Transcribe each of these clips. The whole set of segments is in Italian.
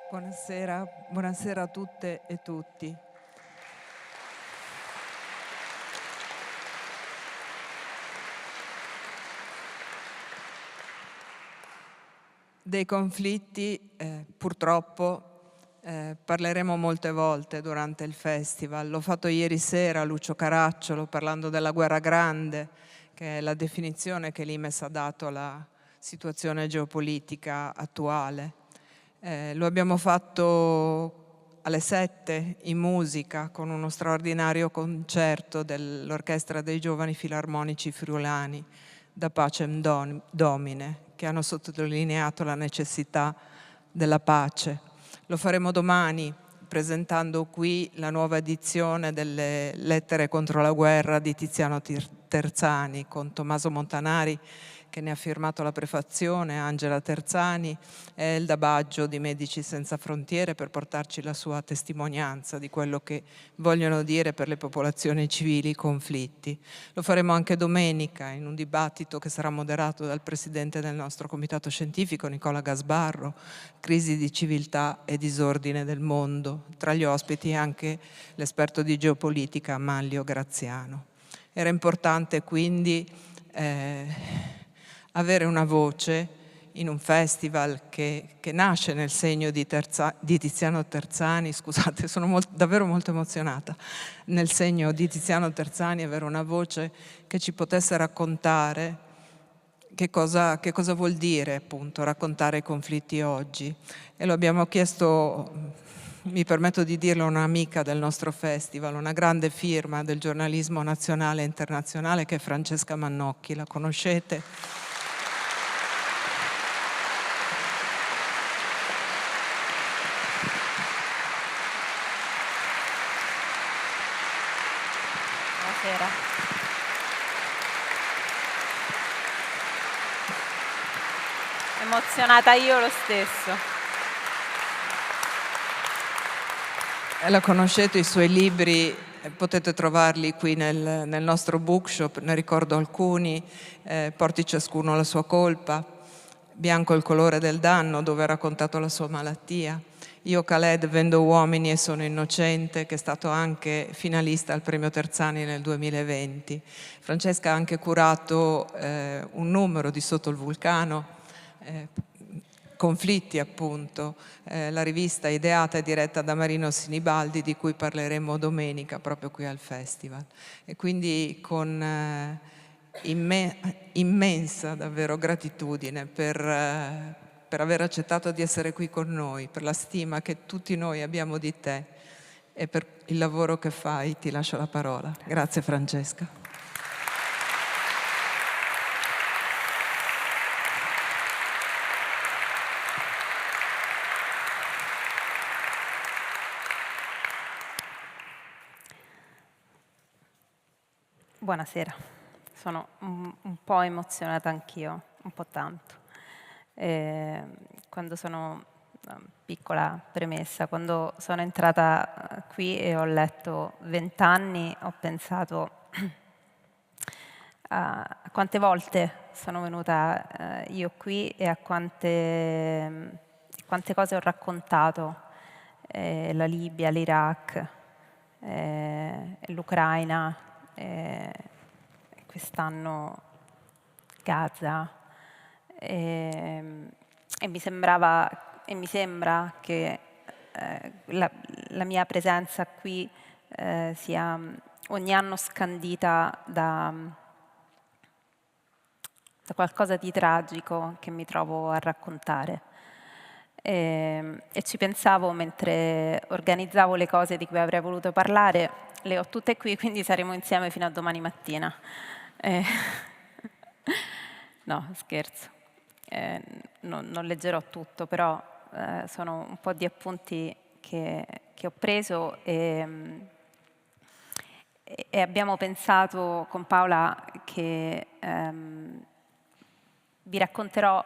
Buonasera, buonasera a tutte e tutti. Dei conflitti, purtroppo, parleremo molte volte durante il festival. L'ho fatto ieri sera a Lucio Caracciolo parlando della guerra grande, che è la definizione che l'Imes ha dato alla situazione geopolitica attuale. Lo abbiamo fatto alle 7 in musica con uno straordinario concerto dell'Orchestra dei Giovani Filarmonici Friulani da Pacem Domine, che hanno sottolineato la necessità della pace. Lo faremo domani presentando qui la nuova edizione delle Lettere contro la guerra di Tiziano Terzani con Tommaso Montanari, che ne ha firmato la prefazione, Angela Terzani e Elda Baggio di Medici Senza Frontiere, per portarci la sua testimonianza di quello che vogliono dire per le popolazioni civili i conflitti. Lo faremo anche domenica in un dibattito che sarà moderato dal presidente del nostro comitato scientifico, Nicola Gasbarro, crisi di civiltà e disordine del mondo. Tra gli ospiti anche l'esperto di geopolitica Manlio Graziano. Era importante quindi avere una voce in un festival che nasce nel segno di Tiziano Terzani, scusate, sono davvero molto emozionata, nel segno di Tiziano Terzani, avere una voce che ci potesse raccontare che cosa vuol dire appunto raccontare i conflitti oggi. E lo abbiamo chiesto, mi permetto di dirlo, a un'amica del nostro festival, una grande firma del giornalismo nazionale e internazionale, che è Francesca Mannocchi. La conoscete? Buonasera. Emozionata io lo stesso. La conoscete, i suoi libri potete trovarli qui nel nostro bookshop, ne ricordo alcuni, Porti ciascuno la sua colpa, Bianco il colore del danno, dove ha raccontato la sua malattia, Io Khaled vendo uomini e sono innocente, che è stato anche finalista al premio Terzani nel 2020. Francesca ha anche curato un numero di Sotto il vulcano, Conflitti appunto, la rivista ideata e diretta da Marino Sinibaldi, di cui parleremo domenica proprio qui al festival. E quindi con immensa davvero gratitudine per aver accettato di essere qui con noi, per la stima che tutti noi abbiamo di te e per il lavoro che fai. Ti lascio la parola. Grazie Francesca. Buonasera, sono un po' emozionata anch'io, un po' tanto. Quando sono, piccola premessa, quando sono entrata qui e ho letto 20 anni, ho pensato a quante volte sono venuta io qui e a quante cose ho raccontato, la Libia, l'Iraq, l'Ucraina, quest'anno Gaza, e mi sembrava e mi sembra che la mia presenza qui sia ogni anno scandita da qualcosa di tragico che mi trovo a raccontare. E ci pensavo mentre organizzavo le cose di cui avrei voluto parlare. Le ho tutte qui, quindi saremo insieme fino a domani mattina. No, scherzo. Non leggerò tutto, però sono un po' di appunti che ho preso e abbiamo pensato con Paola che vi racconterò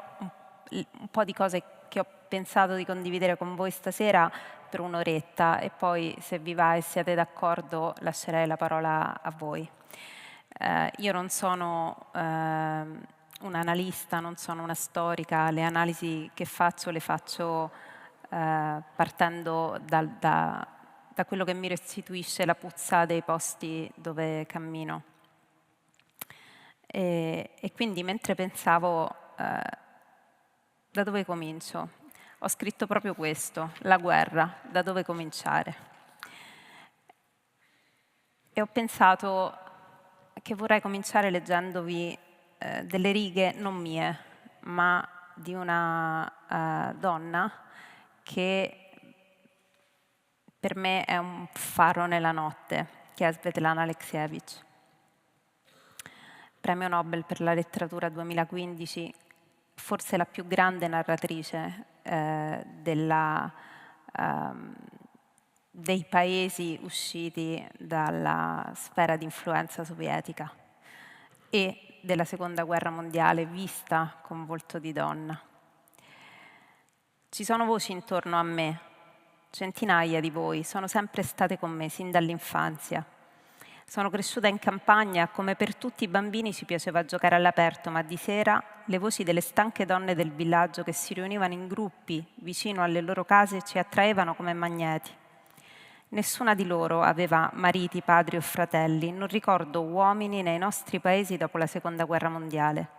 un po' di cose che ho pensato di condividere con voi stasera per un'oretta e poi, se vi va e siete d'accordo, lascerei la parola a voi. Io non sono un analista, non sono una storica, le analisi che faccio le faccio partendo da quello che mi restituisce la puzza dei posti dove cammino. E quindi mentre pensavo da dove comincio, ho scritto proprio questo, la guerra, da dove cominciare. E ho pensato che vorrei cominciare leggendovi delle righe non mie, ma di una donna che per me è un faro nella notte, che è Svetlana Alexievich. Premio Nobel per la letteratura 2015, forse la più grande narratrice dei paesi usciti dalla sfera di influenza sovietica e della Seconda Guerra Mondiale vista con volto di donna. Ci sono voci intorno a me, centinaia di voi, sono sempre state con me sin dall'infanzia. Sono cresciuta in campagna, come per tutti i bambini ci piaceva giocare all'aperto, ma di sera le voci delle stanche donne del villaggio che si riunivano in gruppi vicino alle loro case ci attraevano come magneti. Nessuna di loro aveva mariti, padri o fratelli, non ricordo uomini nei nostri paesi dopo la Seconda Guerra Mondiale.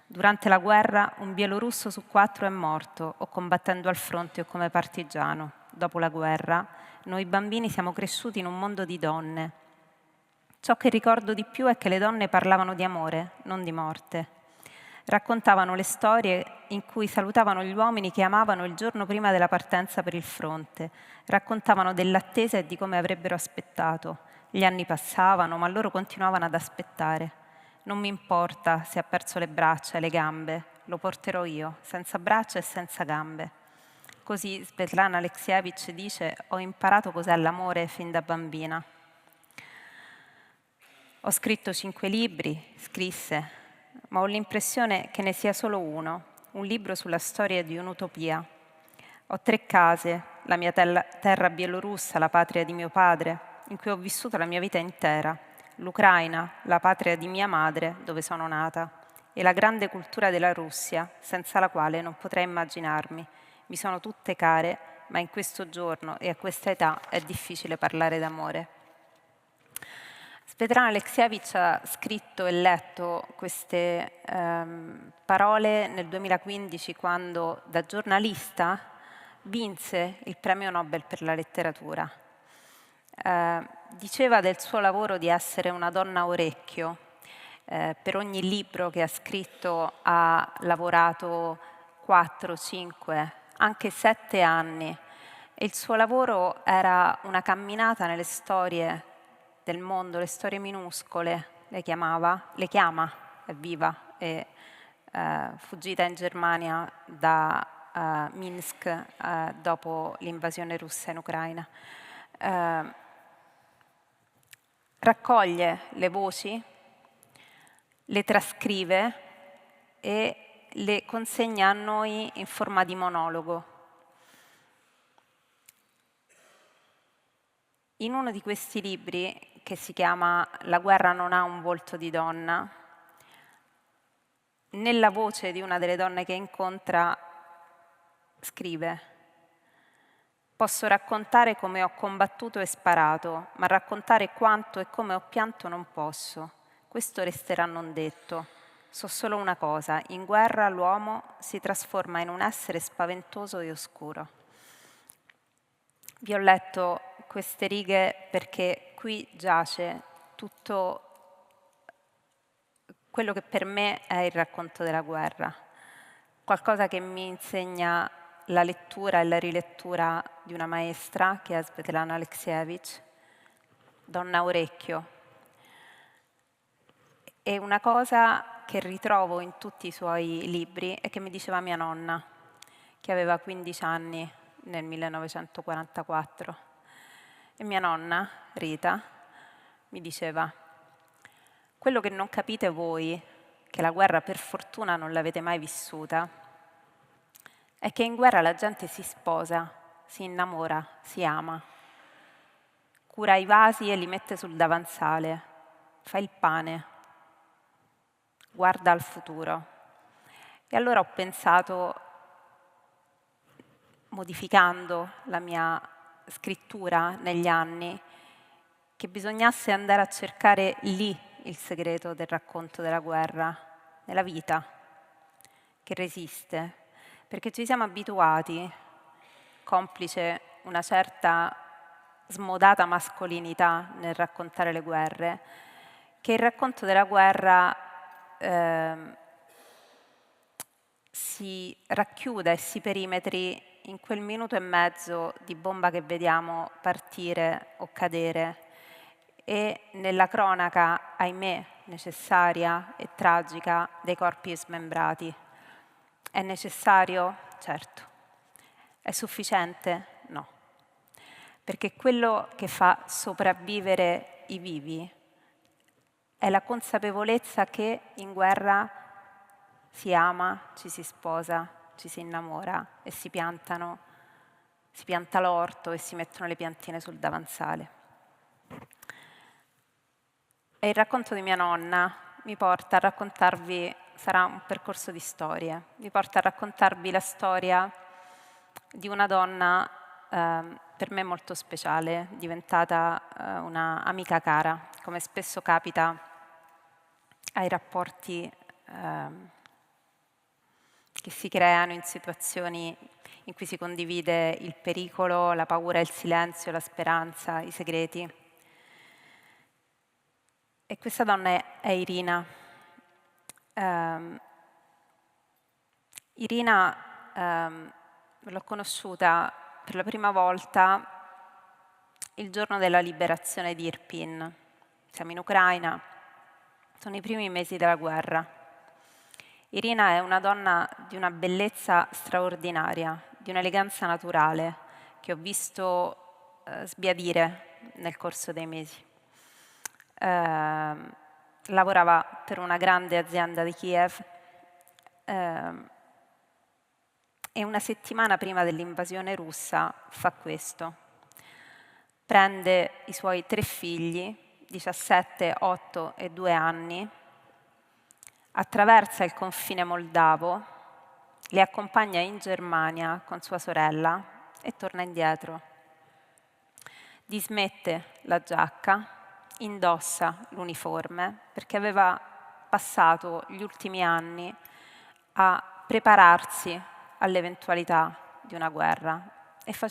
Durante la guerra un bielorusso su 4 è morto, o combattendo al fronte o come partigiano. Dopo la guerra noi bambini siamo cresciuti in un mondo di donne. Ciò che ricordo di più è che le donne parlavano di amore, non di morte. Raccontavano le storie in cui salutavano gli uomini che amavano il giorno prima della partenza per il fronte. Raccontavano dell'attesa e di come avrebbero aspettato. Gli anni passavano, ma loro continuavano ad aspettare. Non mi importa se ha perso le braccia e le gambe, lo porterò io, senza braccia e senza gambe. Così Svetlana Alexievich dice: ho imparato cos'è l'amore fin da bambina. Ho scritto 5 libri, scrisse, ma ho l'impressione che ne sia solo uno, un libro sulla storia di un'utopia. Ho 3 case, la mia terra bielorussa, la patria di mio padre, in cui ho vissuto la mia vita intera, l'Ucraina, la patria di mia madre, dove sono nata, e la grande cultura della Russia, senza la quale non potrei immaginarmi. Mi sono tutte care, ma in questo giorno e a questa età è difficile parlare d'amore. Svetlana Alexievich ha scritto e letto queste parole nel 2015, quando da giornalista vinse il Premio Nobel per la letteratura. Diceva del suo lavoro di essere una donna orecchio. Per ogni libro che ha scritto ha lavorato 4, 5, anche 7 anni. E il suo lavoro era una camminata nelle storie del mondo, le storie minuscole, le chiama, è viva, è fuggita in Germania da Minsk dopo l'invasione russa in Ucraina. Raccoglie le voci, le trascrive e le consegna a noi in forma di monologo. In uno di questi libri, che si chiama La guerra non ha un volto di donna, nella voce di una delle donne che incontra scrive: posso raccontare come ho combattuto e sparato, ma raccontare quanto e come ho pianto non posso. Questo resterà non detto. So solo una cosa: in guerra l'uomo si trasforma in un essere spaventoso e oscuro. Vi ho letto queste righe perché qui giace tutto quello che per me è il racconto della guerra, qualcosa che mi insegna la lettura e la rilettura di una maestra, che è Svetlana Alexievich, donna orecchio, e una cosa che ritrovo in tutti i suoi libri e che mi diceva mia nonna, che aveva 15 anni nel 1944. E mia nonna, Rita, mi diceva: quello che non capite voi, che la guerra per fortuna non l'avete mai vissuta, è che in guerra la gente si sposa, si innamora, si ama, cura i vasi e li mette sul davanzale, fa il pane, guarda al futuro. E allora ho pensato, modificando la mia scrittura negli anni, che bisognasse andare a cercare lì il segreto del racconto della guerra, nella vita che resiste, perché ci siamo abituati, complice una certa smodata mascolinità nel raccontare le guerre, che il racconto della guerra si racchiuda e si perimetri in quel minuto e mezzo di bomba che vediamo partire o cadere e nella cronaca, ahimè, necessaria e tragica dei corpi smembrati. È necessario? Certo. È sufficiente? No. Perché quello che fa sopravvivere i vivi è la consapevolezza che in guerra si ama, ci si sposa, ci si innamora e si pianta l'orto e si mettono le piantine sul davanzale. E il racconto di mia nonna mi porta a raccontarvi, sarà un percorso di storie, mi porta a raccontarvi la storia di una donna per me molto speciale, diventata una amica cara, come spesso capita ai rapporti che si creano in situazioni in cui si condivide il pericolo, la paura, il silenzio, la speranza, i segreti. E questa donna è Irina. Irina l'ho conosciuta per la prima volta il giorno della liberazione di Irpin. Siamo in Ucraina, sono i primi mesi della guerra. Irina è una donna di una bellezza straordinaria, di un'eleganza naturale che ho visto sbiadire nel corso dei mesi. Lavorava per una grande azienda di Kiev e una settimana prima dell'invasione russa fa questo. Prende i suoi 3 figli, 17, 8 e 2 anni, attraversa il confine moldavo, li accompagna in Germania con sua sorella e torna indietro. Dismette la giacca, indossa l'uniforme perché aveva passato gli ultimi anni a prepararsi all'eventualità di una guerra e fa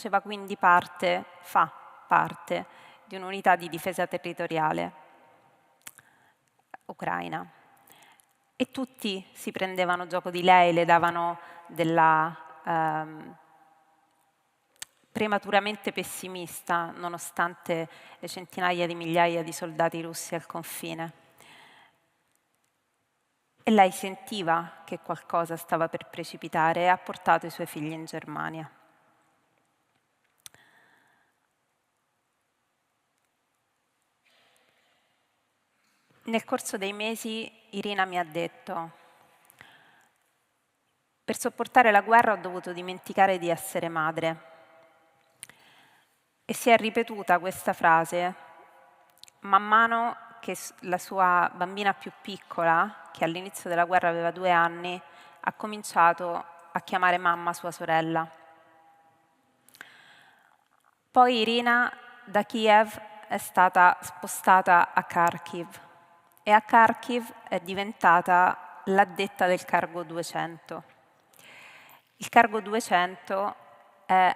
parte di un'unità di difesa territoriale ucraina. E tutti si prendevano gioco di lei, le davano della prematuramente pessimista, nonostante le centinaia di migliaia di soldati russi al confine. E lei sentiva che qualcosa stava per precipitare e ha portato i suoi figli in Germania. Nel corso dei mesi Irina mi ha detto: per sopportare la guerra ho dovuto dimenticare di essere madre. E si è ripetuta questa frase man mano che la sua bambina più piccola, che all'inizio della guerra aveva 2 anni, ha cominciato a chiamare mamma sua sorella. Poi Irina da Kiev è stata spostata a Kharkiv e a Kharkiv è diventata l'addetta del cargo 200. Il cargo 200 è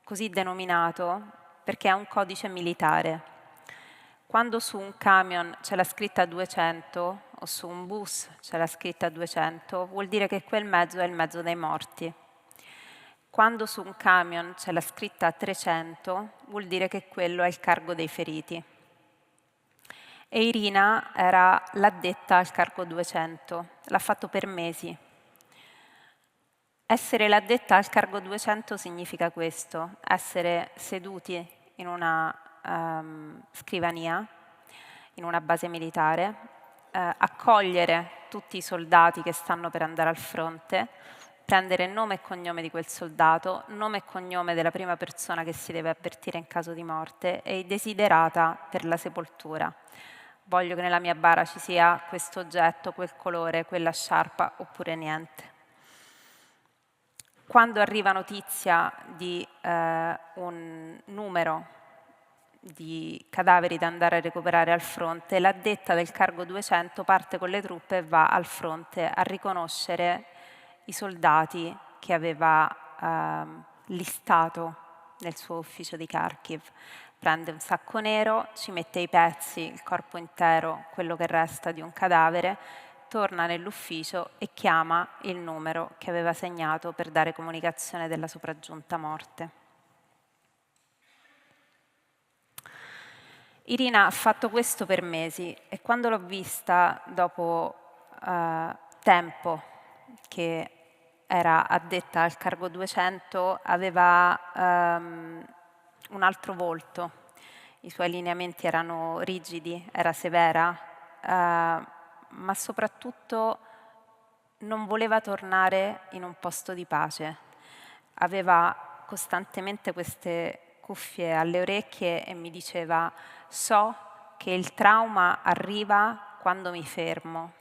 così denominato perché è un codice militare. Quando su un camion c'è la scritta 200 o su un bus c'è la scritta 200, vuol dire che quel mezzo è il mezzo dei morti. Quando su un camion c'è la scritta 300, vuol dire che quello è il cargo dei feriti. E Irina era l'addetta al cargo 200, l'ha fatto per mesi. Essere l'addetta al cargo 200 significa questo: essere seduti in una scrivania, in una base militare, accogliere tutti i soldati che stanno per andare al fronte, prendere nome e cognome di quel soldato, nome e cognome della prima persona che si deve avvertire in caso di morte e i desiderata per la sepoltura. Voglio che nella mia bara ci sia questo oggetto, quel colore, quella sciarpa oppure niente. Quando arriva notizia di un numero di cadaveri da andare a recuperare al fronte, l'addetta del cargo 200 parte con le truppe e va al fronte a riconoscere i soldati che aveva listato nel suo ufficio di Kharkiv. Prende un sacco nero, ci mette i pezzi, il corpo intero, quello che resta di un cadavere, torna nell'ufficio e chiama il numero che aveva segnato per dare comunicazione della sopraggiunta morte. Irina ha fatto questo per mesi e quando l'ho vista dopo tempo che era addetta al cargo 200 aveva un altro volto, i suoi lineamenti erano rigidi, era severa, ma soprattutto non voleva tornare in un posto di pace. Aveva costantemente queste cuffie alle orecchie e mi diceva: so che il trauma arriva quando mi fermo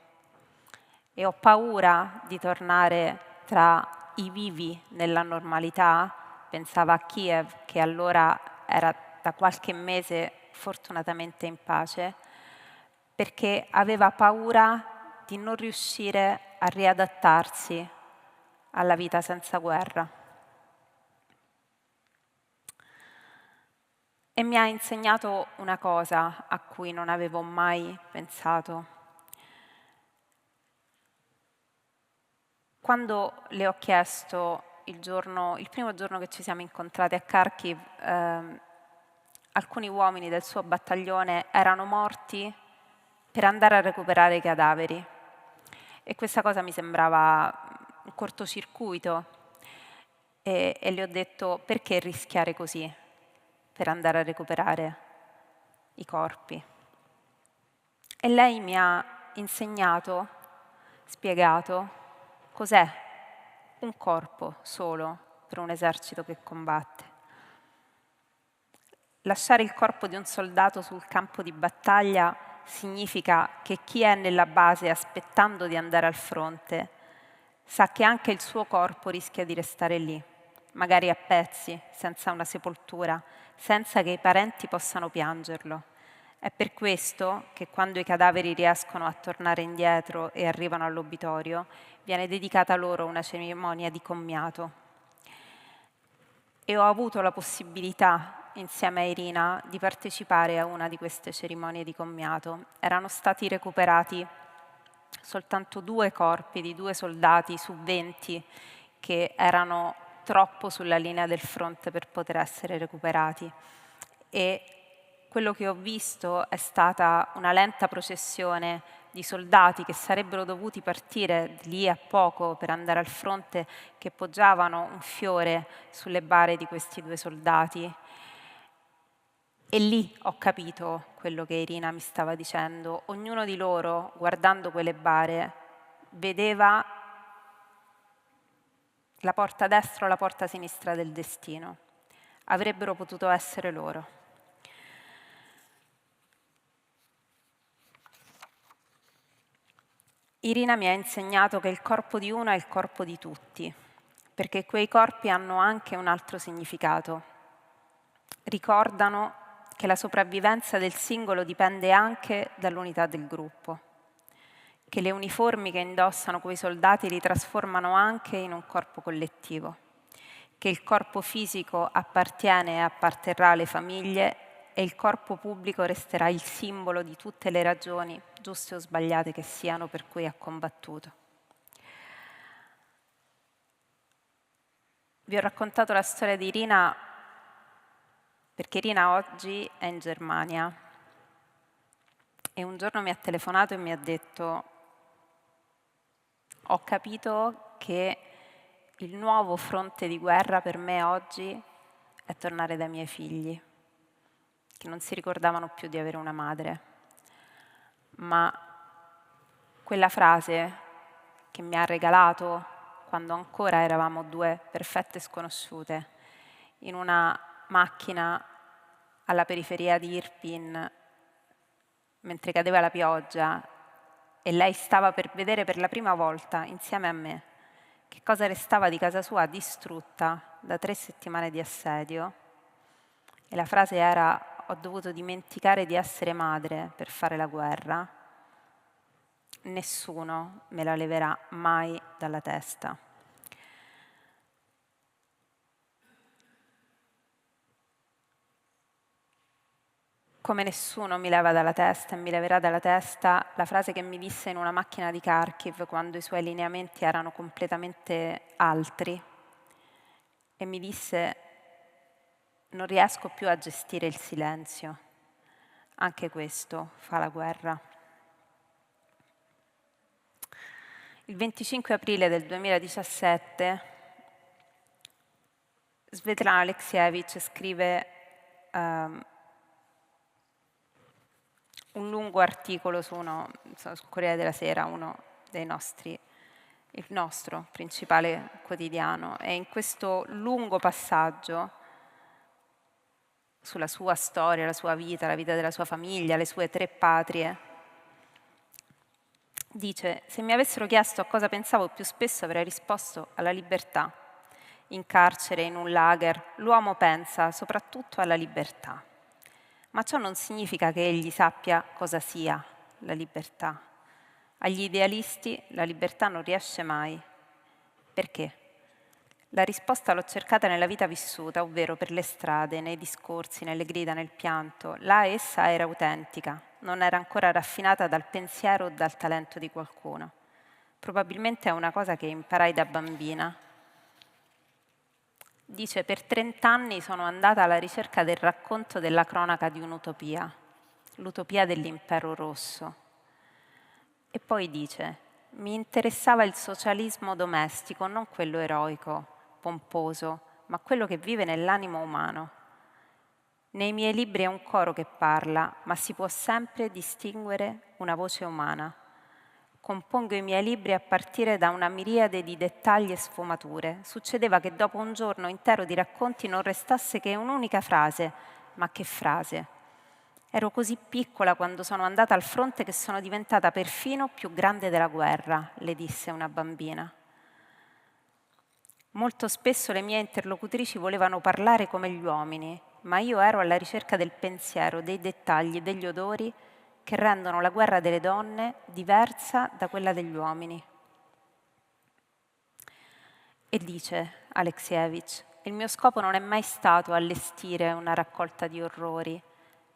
e ho paura di tornare tra i vivi nella normalità. Pensava a Kiev, che allora era da qualche mese fortunatamente in pace, perché aveva paura di non riuscire a riadattarsi alla vita senza guerra. E mi ha insegnato una cosa a cui non avevo mai pensato. Quando le ho chiesto il primo giorno che ci siamo incontrati a Kharkiv, alcuni uomini del suo battaglione erano morti per andare a recuperare i cadaveri. E questa cosa mi sembrava un cortocircuito e le ho detto: perché rischiare così per andare a recuperare i corpi? E lei mi ha insegnato, spiegato cos'è un corpo solo per un esercito che combatte. Lasciare il corpo di un soldato sul campo di battaglia significa che chi è nella base aspettando di andare al fronte sa che anche il suo corpo rischia di restare lì, magari a pezzi, senza una sepoltura, senza che i parenti possano piangerlo. È per questo che quando i cadaveri riescono a tornare indietro e arrivano all'obitorio, viene dedicata loro una cerimonia di commiato. E ho avuto la possibilità, insieme a Irina, di partecipare a una di queste cerimonie di commiato. Erano stati recuperati soltanto 2 corpi di 2 soldati su 20 che erano troppo sulla linea del fronte per poter essere recuperati. E quello che ho visto è stata una lenta processione di soldati che sarebbero dovuti partire lì a poco per andare al fronte, che poggiavano un fiore sulle bare di questi 2 soldati. E lì ho capito quello che Irina mi stava dicendo. Ognuno di loro, guardando quelle bare, vedeva la porta destra o la porta sinistra del destino. Avrebbero potuto essere loro. Irina mi ha insegnato che il corpo di uno è il corpo di tutti, perché quei corpi hanno anche un altro significato. Ricordano che la sopravvivenza del singolo dipende anche dall'unità del gruppo, che le uniformi che indossano quei soldati li trasformano anche in un corpo collettivo, che il corpo fisico appartiene e apparterrà alle famiglie e il corpo pubblico resterà il simbolo di tutte le ragioni, giuste o sbagliate che siano, per cui ha combattuto. Vi ho raccontato la storia di Irina perché Irina oggi è in Germania e un giorno mi ha telefonato e mi ha detto: ho capito che il nuovo fronte di guerra per me oggi è tornare dai miei figli, che non si ricordavano più di avere una madre. Ma quella frase che mi ha regalato quando ancora eravamo due perfette sconosciute, in una macchina alla periferia di Irpin, mentre cadeva la pioggia, e lei stava per vedere per la prima volta, insieme a me, che cosa restava di casa sua distrutta da 3 settimane di assedio, e la frase era: ho dovuto dimenticare di essere madre per fare la guerra, nessuno me la leverà mai dalla testa. Come nessuno mi leva dalla testa e mi leverà dalla testa la frase che mi disse in una macchina di Kharkiv quando i suoi lineamenti erano completamente altri, e mi disse: non riesco più a gestire il silenzio, anche questo fa la guerra. Il 25 aprile del 2017 Svetlana Alexievich scrive un lungo articolo su Corriere della Sera, uno dei nostri, il nostro principale quotidiano, e in questo lungo passaggio sulla sua storia, la sua vita, la vita della sua famiglia, le sue 3 patrie, dice: se mi avessero chiesto a cosa pensavo più spesso avrei risposto alla libertà. In carcere, in un lager, l'uomo pensa soprattutto alla libertà. Ma ciò non significa che egli sappia cosa sia la libertà. Agli idealisti la libertà non riesce mai. Perché? La risposta l'ho cercata nella vita vissuta, ovvero per le strade, nei discorsi, nelle grida, nel pianto. Là essa era autentica, non era ancora raffinata dal pensiero o dal talento di qualcuno. Probabilmente è una cosa che imparai da bambina. Dice: per 30 anni sono andata alla ricerca del racconto della cronaca di un'utopia, l'utopia dell'impero rosso. E poi dice: mi interessava il socialismo domestico, non quello eroico, pomposo, ma quello che vive nell'animo umano. Nei miei libri è un coro che parla, ma si può sempre distinguere una voce umana. Compongo i miei libri a partire da una miriade di dettagli e sfumature. Succedeva che dopo un giorno intero di racconti non restasse che un'unica frase, ma che frase! Ero così piccola quando sono andata al fronte che sono diventata perfino più grande della guerra, le disse una bambina. Molto spesso le mie interlocutrici volevano parlare come gli uomini, ma io ero alla ricerca del pensiero, dei dettagli, degli odori che rendono la guerra delle donne diversa da quella degli uomini. E dice Alexievich: il mio scopo non è mai stato allestire una raccolta di orrori,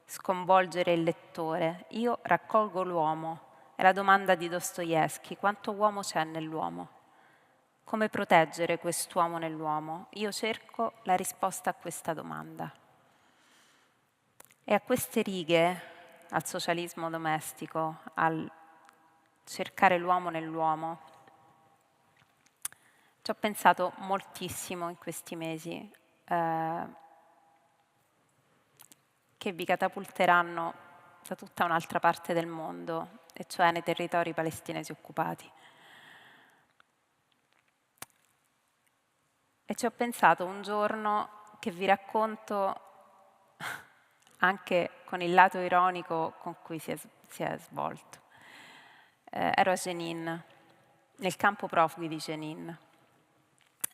sconvolgere il lettore. Io raccolgo l'uomo. È la domanda di Dostoevskij: quanto uomo c'è nell'uomo? Come proteggere quest'uomo nell'uomo? Io cerco la risposta a questa domanda. E a queste righe, al socialismo domestico, al cercare l'uomo nell'uomo, ci ho pensato moltissimo in questi mesi, che vi catapulteranno da tutta un'altra parte del mondo, e cioè nei territori palestinesi occupati. E ci ho pensato un giorno che vi racconto anche con il lato ironico con cui si è svolto. Ero a Jenin, nel campo profughi di Jenin.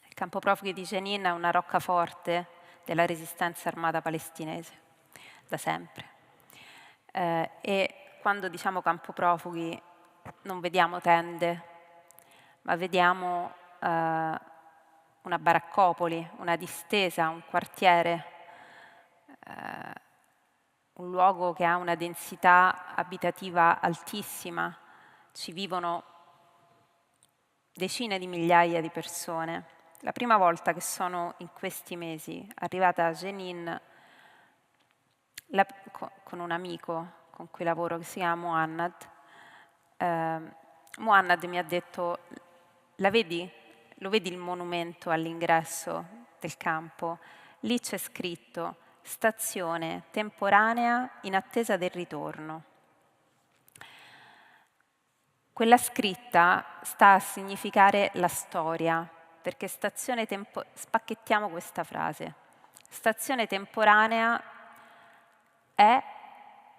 Il campo profughi di Jenin è una roccaforte della resistenza armata palestinese, da sempre. E quando diciamo campo profughi non vediamo tende, ma vediamo una baraccopoli, una distesa, un quartiere, un luogo che ha una densità abitativa altissima. Ci vivono decine di migliaia di persone. La prima volta che sono in questi mesi arrivata a Jenin con un amico con cui lavoro che si chiama Muhannad, Muhannad mi ha detto: la vedi? Lo vedi il monumento all'ingresso del campo? Lì c'è scritto: stazione temporanea in attesa del ritorno. Quella scritta sta a significare la storia, perché spacchettiamo questa frase. Stazione temporanea è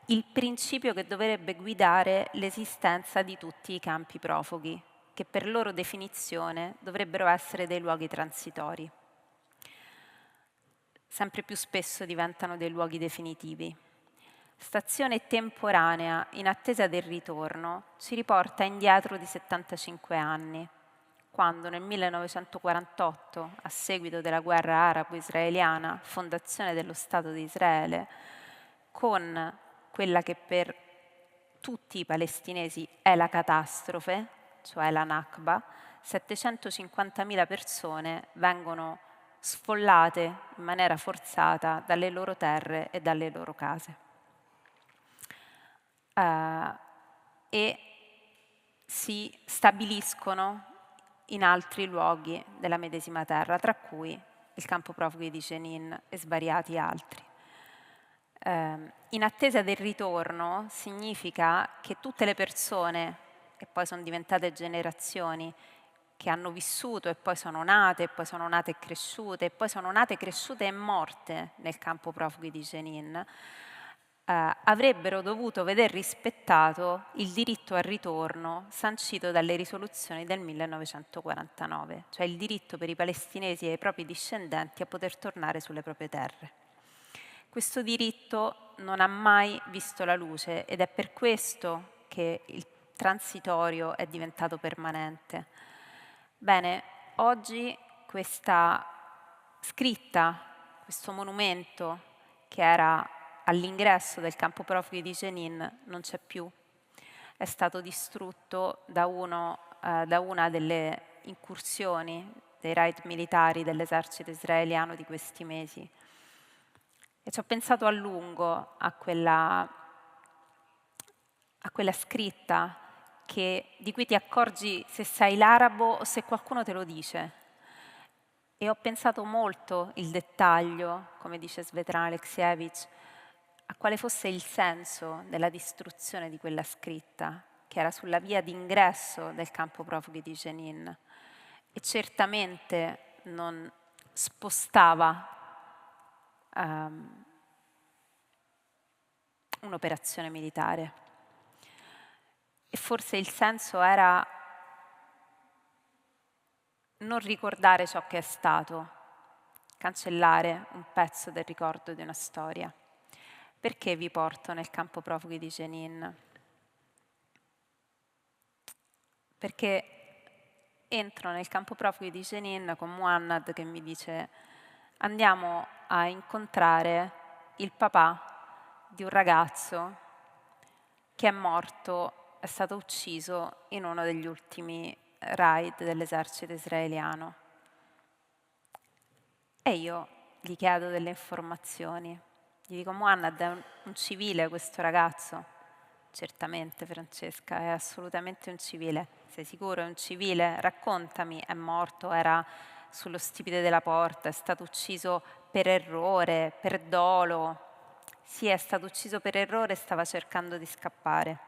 il principio che dovrebbe guidare l'esistenza di tutti i campi profughi, che per loro definizione dovrebbero essere dei luoghi transitori. Sempre più spesso diventano dei luoghi definitivi. Stazione temporanea in attesa del ritorno ci riporta indietro di 75 anni, quando nel 1948, a seguito della guerra arabo-israeliana, fondazione dello Stato di Israele, con quella che per tutti i palestinesi è la catastrofe, cioè la Nakba, 750.000 persone vengono sfollate in maniera forzata dalle loro terre e dalle loro case. E si stabiliscono in altri luoghi della medesima terra, tra cui il campo profughi di Jenin e svariati altri. In attesa del ritorno significa che tutte le persone, e poi sono diventate generazioni, che hanno vissuto e poi sono nate e cresciute, e poi sono nate, cresciute e morte nel campo profughi di Jenin, avrebbero dovuto veder rispettato il diritto al ritorno sancito dalle risoluzioni del 1949, cioè il diritto per i palestinesi e i propri discendenti a poter tornare sulle proprie terre. Questo diritto non ha mai visto la luce ed è per questo che il transitorio è diventato permanente. Bene, oggi questa scritta, questo monumento che era all'ingresso del campo profughi di Jenin non c'è più. È stato distrutto da una delle incursioni dei raid militari dell'esercito israeliano di questi mesi. E ci ho pensato a lungo a quella scritta di cui ti accorgi se sai l'arabo o se qualcuno te lo dice. E ho pensato molto il dettaglio, come dice Svetlana Alexievich, a quale fosse il senso della distruzione di quella scritta, che era sulla via d'ingresso del campo profughi di Jenin, e certamente non spostava un'operazione militare. E forse il senso era non ricordare ciò che è stato, cancellare un pezzo del ricordo di una storia. Perché vi porto nel campo profughi di Jenin? Perché entro nel campo profughi di Jenin con Muhannad che mi dice: andiamo a incontrare il papà di un ragazzo che è morto, è stato ucciso in uno degli ultimi raid dell'esercito israeliano. E io gli chiedo delle informazioni. Gli dico: Muhannad, è un civile questo ragazzo? Certamente, Francesca, è assolutamente un civile. Sei sicuro è un civile? Raccontami, è morto, era sullo stipite della porta, è stato ucciso per errore, per dolo. Sì, è stato ucciso per errore e stava cercando di scappare.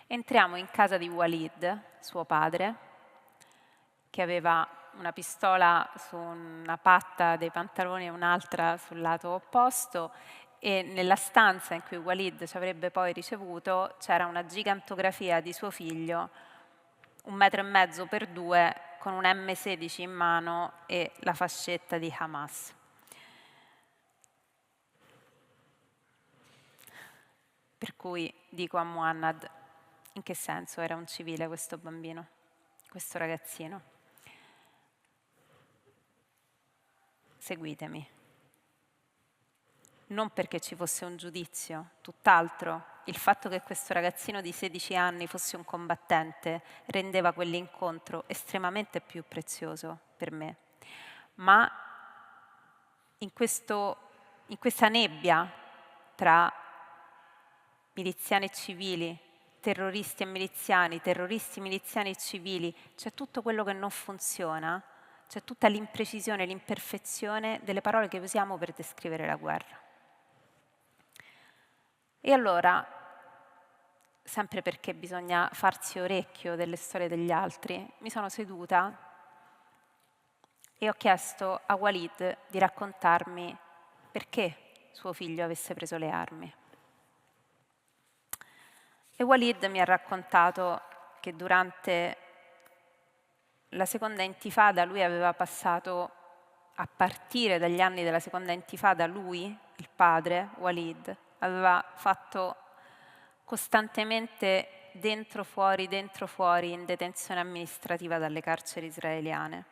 Entriamo in casa di Walid, suo padre, che aveva una pistola su una patta dei pantaloni e un'altra sul lato opposto, e nella stanza in cui Walid ci avrebbe poi ricevuto c'era una gigantografia di suo figlio, 1,5 metri per 2, con un M16 in mano e la fascetta di Hamas. Per cui dico a Muhannad: in che senso era un civile questo bambino, questo ragazzino? Seguitemi. Non perché ci fosse un giudizio, tutt'altro. Il fatto che questo ragazzino di 16 anni fosse un combattente rendeva quell'incontro estremamente più prezioso per me. Ma in questa nebbia tra miliziani e civili, terroristi e miliziani, terroristi, miliziani e civili, c'è tutto quello che non funziona, c'è tutta l'imprecisione, l'imperfezione delle parole che usiamo per descrivere la guerra. E allora, sempre perché bisogna farsi orecchio delle storie degli altri, mi sono seduta e ho chiesto a Walid di raccontarmi perché suo figlio avesse preso le armi. E Walid mi ha raccontato che durante la seconda intifada lui aveva passato, a partire dagli anni della seconda intifada, lui, il padre, Walid, aveva fatto costantemente dentro fuori, in detenzione amministrativa dalle carceri israeliane.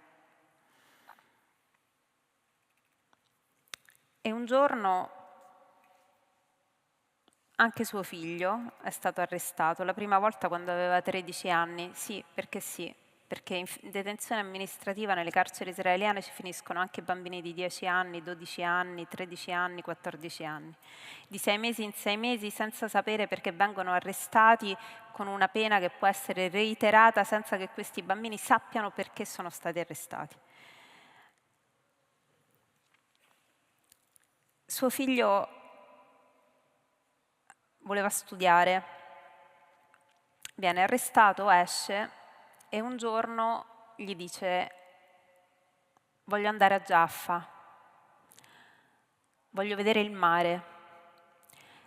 E un giorno anche suo figlio è stato arrestato, la prima volta quando aveva 13 anni, sì, perché in detenzione amministrativa nelle carceri israeliane ci finiscono anche bambini di 10 anni, 12 anni, 13 anni, 14 anni, di 6 mesi in 6 mesi senza sapere perché vengono arrestati con una pena che può essere reiterata senza che questi bambini sappiano perché sono stati arrestati. Suo figlio voleva studiare, viene arrestato, esce e un giorno gli dice: voglio andare a Jaffa, voglio vedere il mare,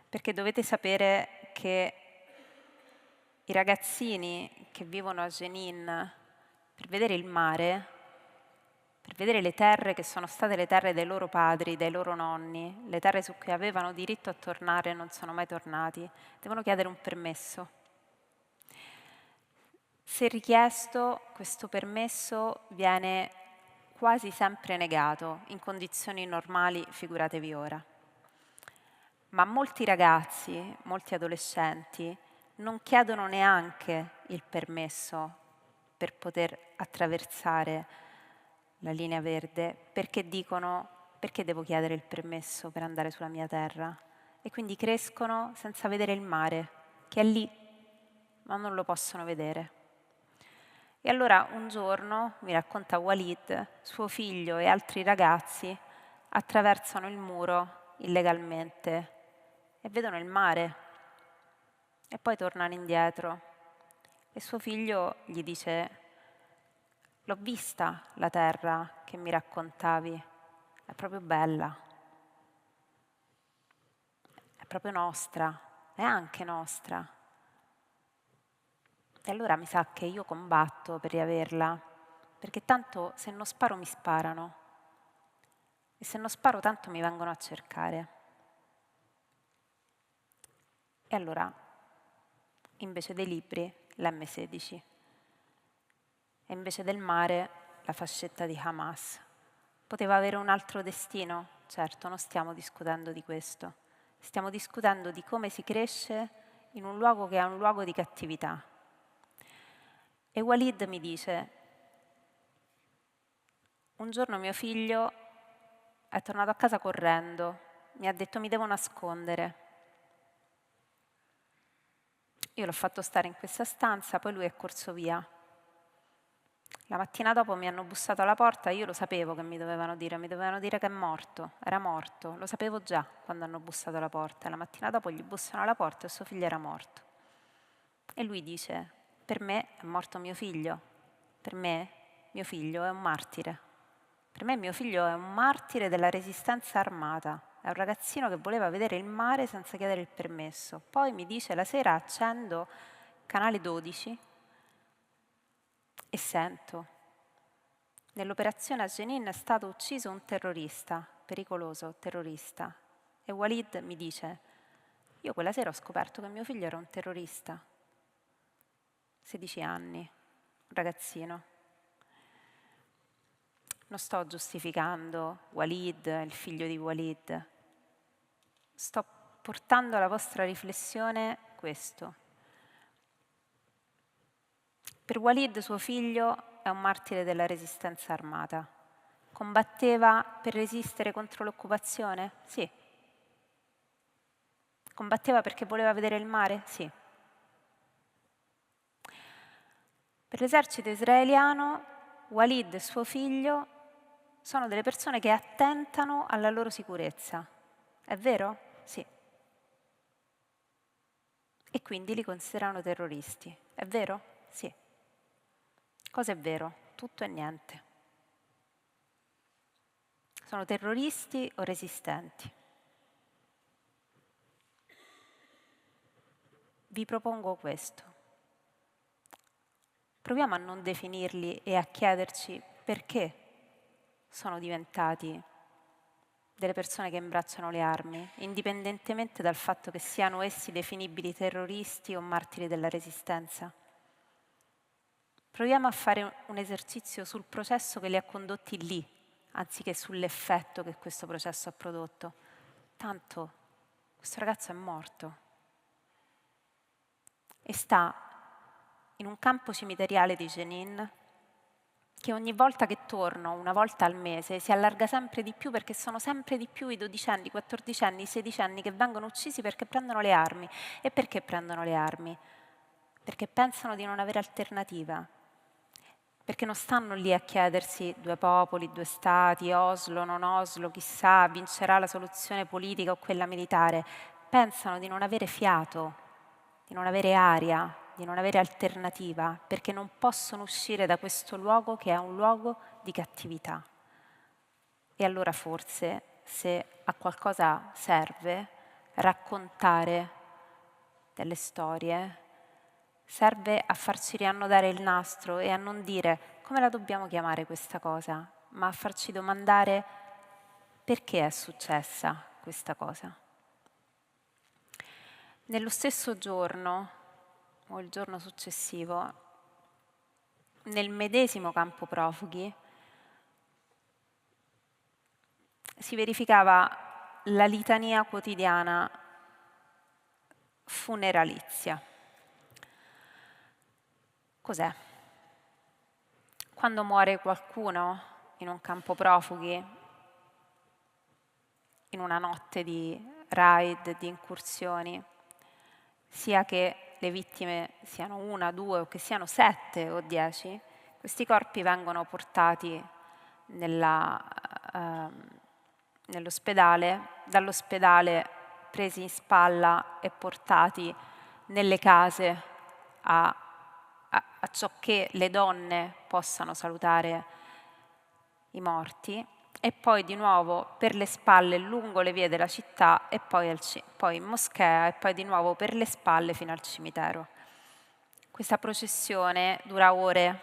perché dovete sapere che i ragazzini che vivono a Jenin, per vedere il mare, per vedere le terre che sono state le terre dei loro padri, dei loro nonni, le terre su cui avevano diritto a tornare e non sono mai tornati, devono chiedere un permesso. Se richiesto, questo permesso viene quasi sempre negato, in condizioni normali, figuratevi ora. Ma molti ragazzi, molti adolescenti, non chiedono neanche il permesso per poter attraversare la linea verde, perché dicono: perché devo chiedere il permesso per andare sulla mia terra? E quindi crescono senza vedere il mare, che è lì, ma non lo possono vedere. E allora un giorno, mi racconta Walid, suo figlio e altri ragazzi attraversano il muro illegalmente e vedono il mare e poi tornano indietro. E suo figlio gli dice: l'ho vista la terra che mi raccontavi, è proprio bella, è proprio nostra, è anche nostra. E allora mi sa che io combatto per riaverla, perché tanto se non sparo mi sparano, e se non sparo tanto mi vengono a cercare. E allora, invece dei libri, l'M16, e invece del mare, la fascetta di Hamas. Poteva avere un altro destino? Certo, non stiamo discutendo di questo. Stiamo discutendo di come si cresce in un luogo che è un luogo di cattività. E Walid mi dice: un giorno mio figlio è tornato a casa correndo, mi ha detto: mi devo nascondere. Io l'ho fatto stare in questa stanza, poi lui è corso via. La mattina dopo mi hanno bussato alla porta, io lo sapevo che mi dovevano dire che è morto, era morto, lo sapevo già quando hanno bussato alla porta. La mattina dopo gli bussano alla porta e suo figlio era morto. E lui dice: per me è morto mio figlio, per me mio figlio è un martire. Per me mio figlio è un martire della resistenza armata, è un ragazzino che voleva vedere il mare senza chiedere il permesso. Poi mi dice: la sera accendo canale 12 e sento: nell'operazione a Jenin è stato ucciso un terrorista, pericoloso terrorista. E Walid mi dice: io quella sera ho scoperto che mio figlio era un terrorista. 16 anni, un ragazzino. Non sto giustificando Walid, il figlio di Walid. Sto portando alla vostra riflessione questo. Per Walid suo figlio è un martire della resistenza armata. Combatteva per resistere contro l'occupazione? Sì. Combatteva perché voleva vedere il mare? Sì. Per l'esercito israeliano, Walid e suo figlio sono delle persone che attentano alla loro sicurezza. È vero? Sì. e quindi li considerano terroristi. È vero? Sì. Cosa è vero? Tutto e niente. Sono terroristi o resistenti? Vi propongo questo. Proviamo a non definirli e a chiederci perché sono diventati delle persone che imbracciano le armi, indipendentemente dal fatto che siano essi definibili terroristi o martiri della resistenza. Proviamo a fare un esercizio sul processo che li ha condotti lì, anziché sull'effetto che questo processo ha prodotto. Tanto questo ragazzo è morto e sta in un campo cimiteriale di Jenin che ogni volta che torno, una volta al mese, si allarga sempre di più perché sono sempre di più i 12enni, i 14enni, i 16enni che vengono uccisi perché prendono le armi. E perché prendono le armi? Perché pensano di non avere alternativa. Perché non stanno lì a chiedersi 2 popoli, 2 stati, Oslo, non Oslo, chissà, vincerà la soluzione politica o quella militare. Pensano di non avere fiato, di non avere aria, di non avere alternativa, perché non possono uscire da questo luogo che è un luogo di cattività. E allora forse, se a qualcosa serve raccontare delle storie, serve a farci riannodare il nastro e a non dire come la dobbiamo chiamare questa cosa, ma a farci domandare perché è successa questa cosa. Nello stesso giorno, o il giorno successivo, nel medesimo campo profughi, si verificava la litania quotidiana funeralizia. Cos'è? Quando muore qualcuno in un campo profughi, in una notte di raid, di incursioni, sia che le vittime siano 1, 2 o che siano 7 o 10, questi corpi vengono portati nell'ospedale, dall'ospedale presi in spalla e portati nelle case a ciò che le donne possano salutare i morti, e poi di nuovo per le spalle lungo le vie della città e poi in moschea e poi di nuovo per le spalle fino al cimitero. Questa processione dura ore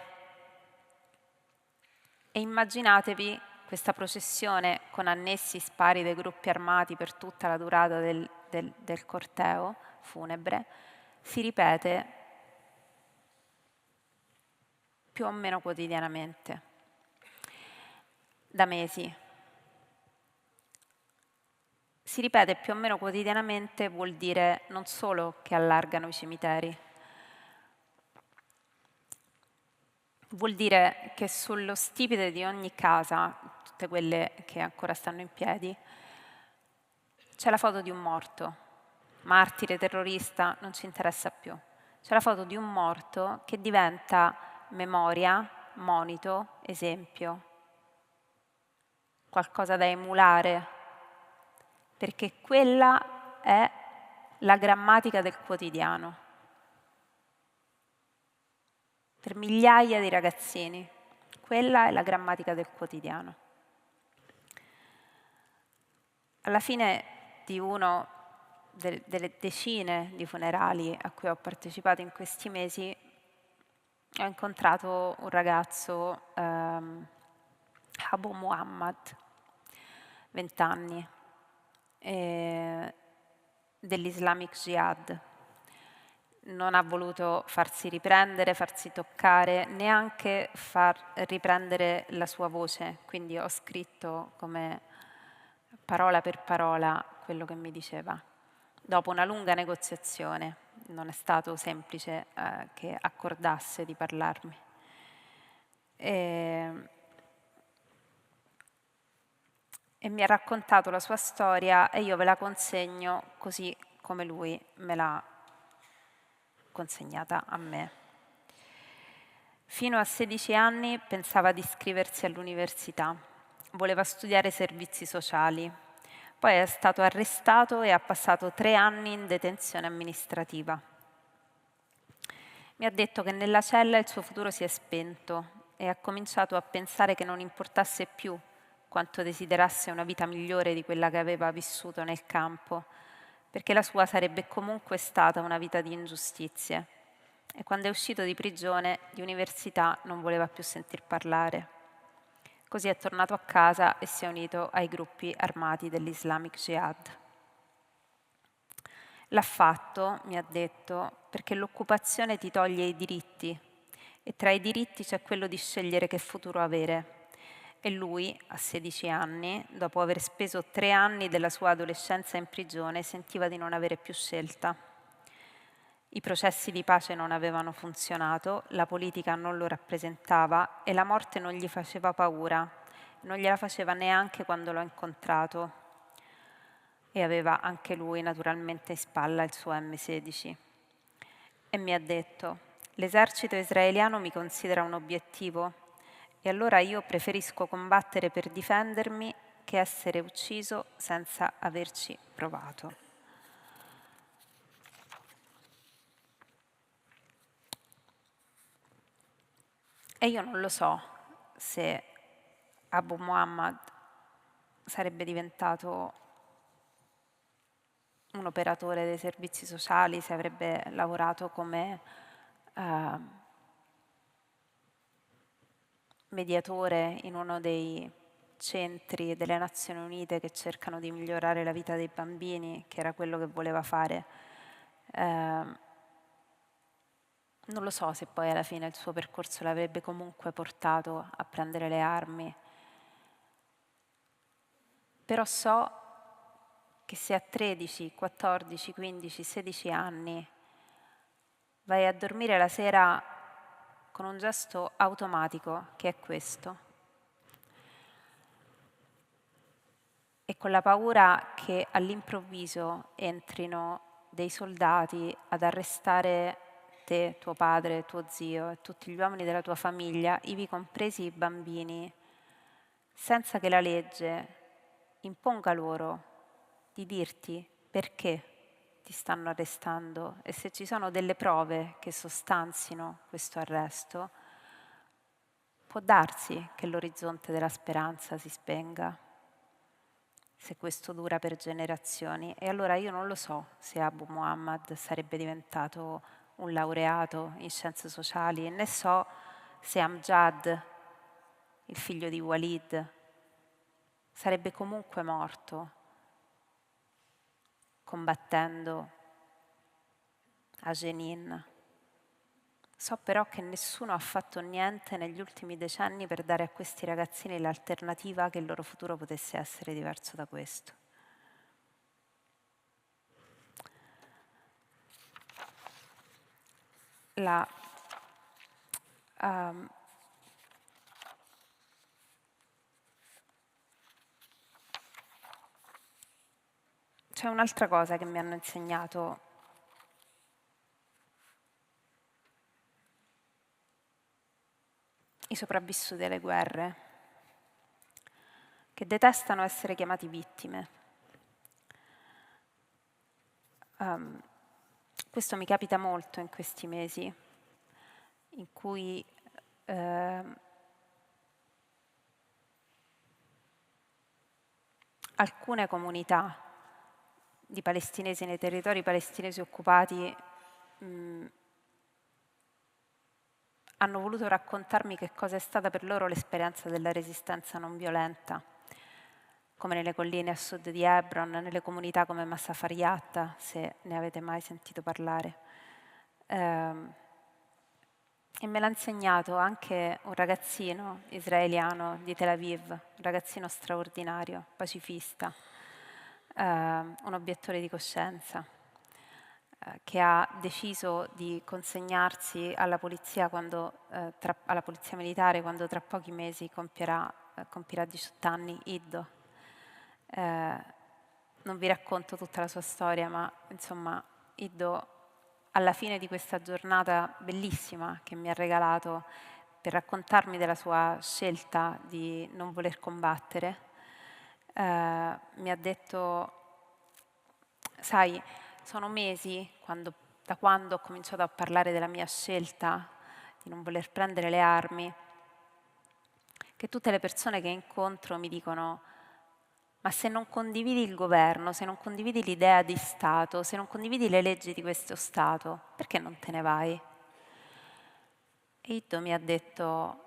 e immaginatevi questa processione con annessi spari dei gruppi armati per tutta la durata del corteo funebre, si ripete più o meno quotidianamente, da mesi. Si ripete più o meno quotidianamente vuol dire non solo che allargano i cimiteri, vuol dire che sullo stipite di ogni casa, tutte quelle che ancora stanno in piedi, c'è la foto di un morto, martire, terrorista, non ci interessa più. C'è la foto di un morto che diventa memoria, monito, esempio, qualcosa da emulare, perché quella è la grammatica del quotidiano. Per migliaia di ragazzini, quella è la grammatica del quotidiano. Alla fine di uno delle decine di funerali a cui ho partecipato in questi mesi, ho incontrato un ragazzo, Abu Muhammad, 20 anni, dell'Islamic Jihad. Non ha voluto farsi riprendere, farsi toccare, neanche far riprendere la sua voce, quindi ho scritto come parola per parola quello che mi diceva. Dopo una lunga negoziazione, non è stato semplice che accordasse di parlarmi. E mi ha raccontato la sua storia e io ve la consegno così come lui me l'ha consegnata a me. Fino a 16 anni pensava di iscriversi all'università, voleva studiare servizi sociali, poi è stato arrestato e ha passato 3 anni in detenzione amministrativa. Mi ha detto che nella cella il suo futuro si è spento e ha cominciato a pensare che non importasse più quanto desiderasse una vita migliore di quella che aveva vissuto nel campo, perché la sua sarebbe comunque stata una vita di ingiustizie. E quando è uscito di prigione, di università, non voleva più sentir parlare. Così è tornato a casa e si è unito ai gruppi armati dell'Islamic Jihad. L'ha fatto, mi ha detto, perché l'occupazione ti toglie i diritti e tra i diritti c'è quello di scegliere che futuro avere. E lui, a 16 anni, dopo aver speso 3 anni della sua adolescenza in prigione, sentiva di non avere più scelta. I processi di pace non avevano funzionato, la politica non lo rappresentava e la morte non gli faceva paura, non gliela faceva neanche quando l'ho incontrato. E aveva anche lui naturalmente in spalla il suo M16. E mi ha detto: l'esercito israeliano mi considera un obiettivo e allora io preferisco combattere per difendermi che essere ucciso senza averci provato. E io non lo so se Abu Muhammad sarebbe diventato un operatore dei servizi sociali, se avrebbe lavorato come mediatore in uno dei centri delle Nazioni Unite che cercano di migliorare la vita dei bambini, che era quello che voleva fare. Non lo so se poi alla fine il suo percorso l'avrebbe comunque portato a prendere le armi, però so che se a 13, 14, 15, 16 anni vai a dormire la sera con un gesto automatico, che è questo, e con la paura che all'improvviso entrino dei soldati ad arrestare te, tuo padre, tuo zio e tutti gli uomini della tua famiglia, ivi compresi i bambini, senza che la legge imponga loro di dirti perché ti stanno arrestando e se ci sono delle prove che sostanzino questo arresto, può darsi che l'orizzonte della speranza si spenga, se questo dura per generazioni. E allora io non lo so se Abu Muhammad sarebbe diventato un laureato in scienze sociali, né so se Amjad, il figlio di Walid, sarebbe comunque morto combattendo a Jenin. So però che nessuno ha fatto niente negli ultimi decenni per dare a questi ragazzini l'alternativa che il loro futuro potesse essere diverso da questo. C'è un'altra cosa che mi hanno insegnato i sopravvissuti alle guerre, che detestano essere chiamati vittime. Questo mi capita molto in questi mesi, in cui alcune comunità di palestinesi nei territori palestinesi occupati hanno voluto raccontarmi che cosa è stata per loro l'esperienza della resistenza non violenta, come nelle colline a sud di Hebron, nelle comunità come Massafar Yatta, se ne avete mai sentito parlare. E me l'ha insegnato anche un ragazzino israeliano di Tel Aviv, un ragazzino straordinario, pacifista, un obiettore di coscienza, che ha deciso di consegnarsi alla polizia, alla polizia militare quando tra pochi mesi compirà 18 anni, Iddo. Non vi racconto tutta la sua storia, ma insomma Iddo alla fine di questa giornata bellissima che mi ha regalato per raccontarmi della sua scelta di non voler combattere, mi ha detto: sai, sono mesi, quando da quando ho cominciato a parlare della mia scelta di non voler prendere le armi, che tutte le persone che incontro mi dicono: ma se non condividi il governo, se non condividi l'idea di Stato, se non condividi le leggi di questo Stato, perché non te ne vai? E Iddo mi ha detto: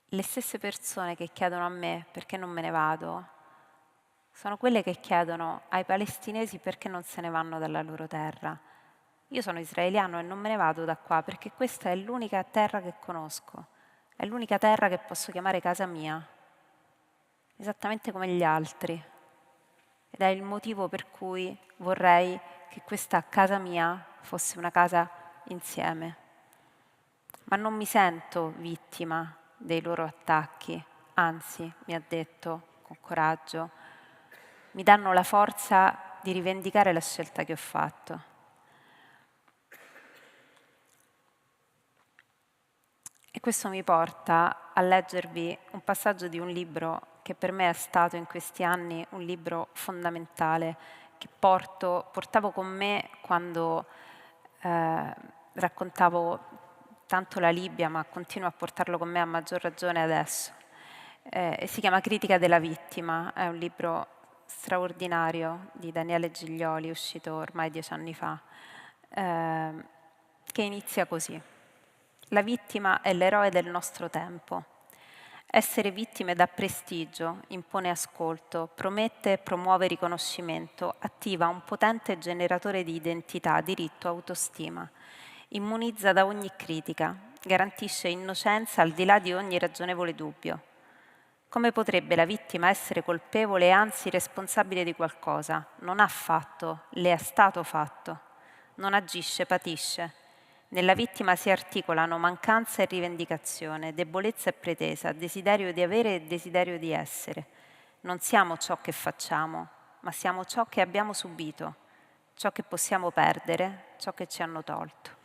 le stesse persone che chiedono a me perché non me ne vado, sono quelle che chiedono ai palestinesi perché non se ne vanno dalla loro terra. Io sono israeliano e non me ne vado da qua perché questa è l'unica terra che conosco, è l'unica terra che posso chiamare casa mia, esattamente come gli altri. Ed è il motivo per cui vorrei che questa casa mia fosse una casa insieme. Ma non mi sento vittima dei loro attacchi, anzi, mi ha detto con coraggio, mi danno la forza di rivendicare la scelta che ho fatto. E questo mi porta a leggervi un passaggio di un libro che per me è stato in questi anni un libro fondamentale, che portavo con me quando raccontavo tanto la Libia, ma continuo a portarlo con me a maggior ragione adesso. E si chiama Critica della vittima, è un libro straordinario di Daniele Giglioli, uscito ormai 10 anni fa, che inizia così. La vittima è l'eroe del nostro tempo. Essere vittime dà prestigio, impone ascolto, promette e promuove riconoscimento, attiva un potente generatore di identità, diritto, autostima, immunizza da ogni critica, garantisce innocenza al di là di ogni ragionevole dubbio. Come potrebbe la vittima essere colpevole e anzi responsabile di qualcosa? Non ha fatto, le è stato fatto. Non agisce, patisce. Nella vittima si articolano mancanza e rivendicazione, debolezza e pretesa, desiderio di avere e desiderio di essere. Non siamo ciò che facciamo, ma siamo ciò che abbiamo subito, ciò che possiamo perdere, ciò che ci hanno tolto.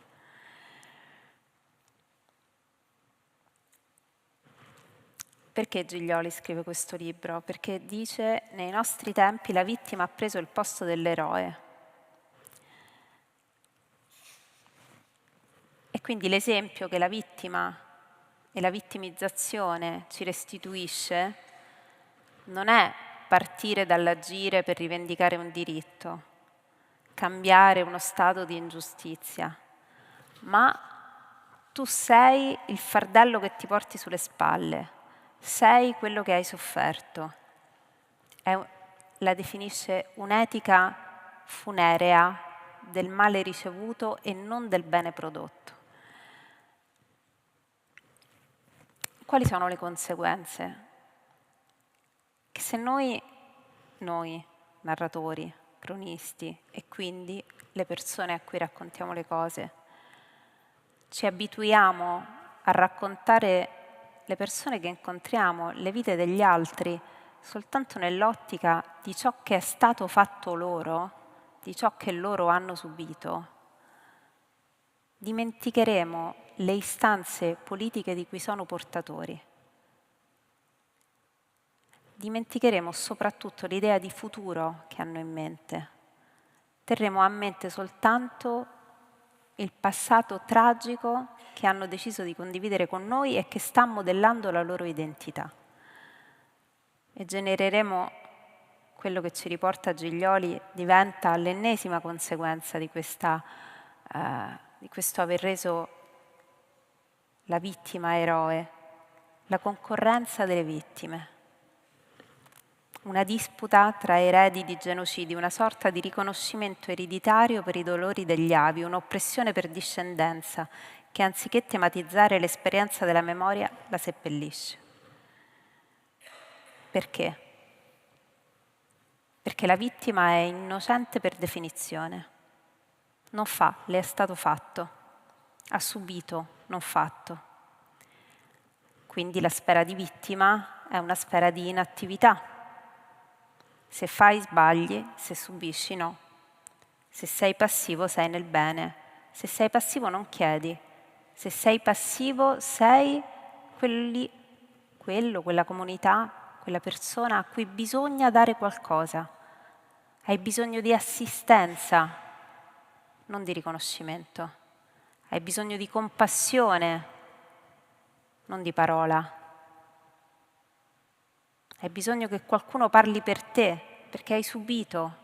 Perché Giglioli scrive questo libro? Perché dice: nei nostri tempi la vittima ha preso il posto dell'eroe. E quindi l'esempio che la vittima e la vittimizzazione ci restituisce non è partire dall'agire per rivendicare un diritto, cambiare uno stato di ingiustizia, ma tu sei il fardello che ti porti sulle spalle, sei quello che hai sofferto. La definisce un'etica funerea del male ricevuto e non del bene prodotto. Quali sono le conseguenze? Che se noi narratori, cronisti e quindi le persone a cui raccontiamo le cose, ci abituiamo a raccontare le persone che incontriamo, le vite degli altri, soltanto nell'ottica di ciò che è stato fatto loro, di ciò che loro hanno subito, dimenticheremo le istanze politiche di cui sono portatori. Dimenticheremo soprattutto l'idea di futuro che hanno in mente. Terremo a mente soltanto il passato tragico che hanno deciso di condividere con noi e che sta modellando la loro identità. E genereremo quello che ci riporta Giglioli, diventa l'ennesima conseguenza di questo aver reso la vittima eroe, la concorrenza delle vittime. Una disputa tra eredi di genocidi, una sorta di riconoscimento ereditario per i dolori degli avi, un'oppressione per discendenza che anziché tematizzare l'esperienza della memoria la seppellisce. Perché? Perché la vittima è innocente per definizione. Non fa, le è stato fatto. Ha subito, non fatto. Quindi la sfera di vittima è una sfera di inattività. Se fai sbagli, se subisci no. Se sei passivo sei nel bene. Se sei passivo non chiedi. Se sei passivo sei quella comunità, quella persona a cui bisogna dare qualcosa. Hai bisogno di assistenza. non di riconoscimento. Hai bisogno di compassione, non di parola. Hai bisogno che qualcuno parli per te, perché hai subito.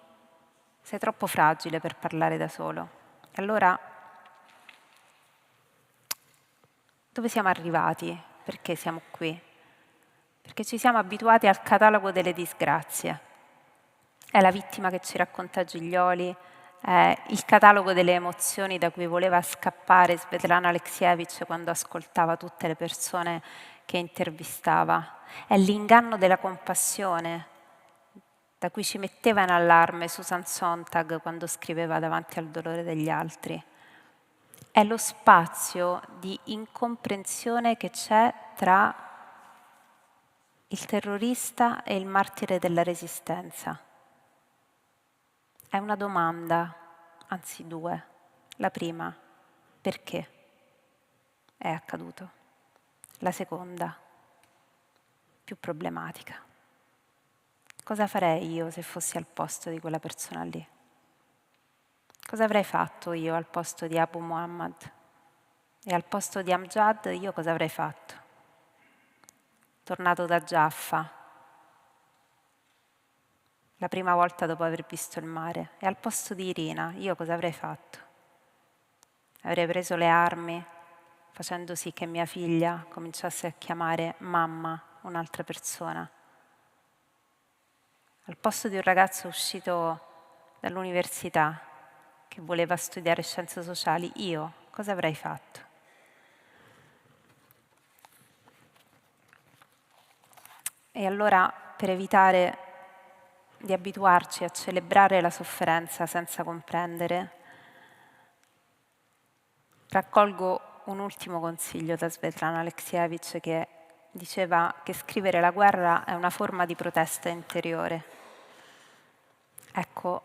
Sei troppo fragile per parlare da solo. Allora, dove siamo arrivati? Perché siamo qui? Perché ci siamo abituati al catalogo delle disgrazie. È la vittima che ci racconta Giglioli, è il catalogo delle emozioni da cui voleva scappare Svetlana Alexievich quando ascoltava tutte le persone che intervistava. È l'inganno della compassione da cui ci metteva in allarme Susan Sontag quando scriveva davanti al dolore degli altri. È lo spazio di incomprensione che c'è tra il terrorista e il martire della resistenza. È una domanda, anzi due. La prima, perché è accaduto? La seconda, più problematica. Cosa farei io se fossi al posto di quella persona lì? Cosa avrei fatto io al posto di Abu Muhammad? E al posto di Amjad io cosa avrei fatto? Tornato da Jaffa, la prima volta dopo aver visto il mare, e al posto di Irina io cosa avrei fatto? Avrei preso le armi, facendo sì che mia figlia cominciasse a chiamare mamma un'altra persona. Al posto di un ragazzo uscito dall'università che voleva studiare scienze sociali, io cosa avrei fatto? E allora, per evitare di abituarci a celebrare la sofferenza senza comprendere, raccolgo un ultimo consiglio da Svetlana Alexievich che diceva che scrivere la guerra è una forma di protesta interiore. Ecco,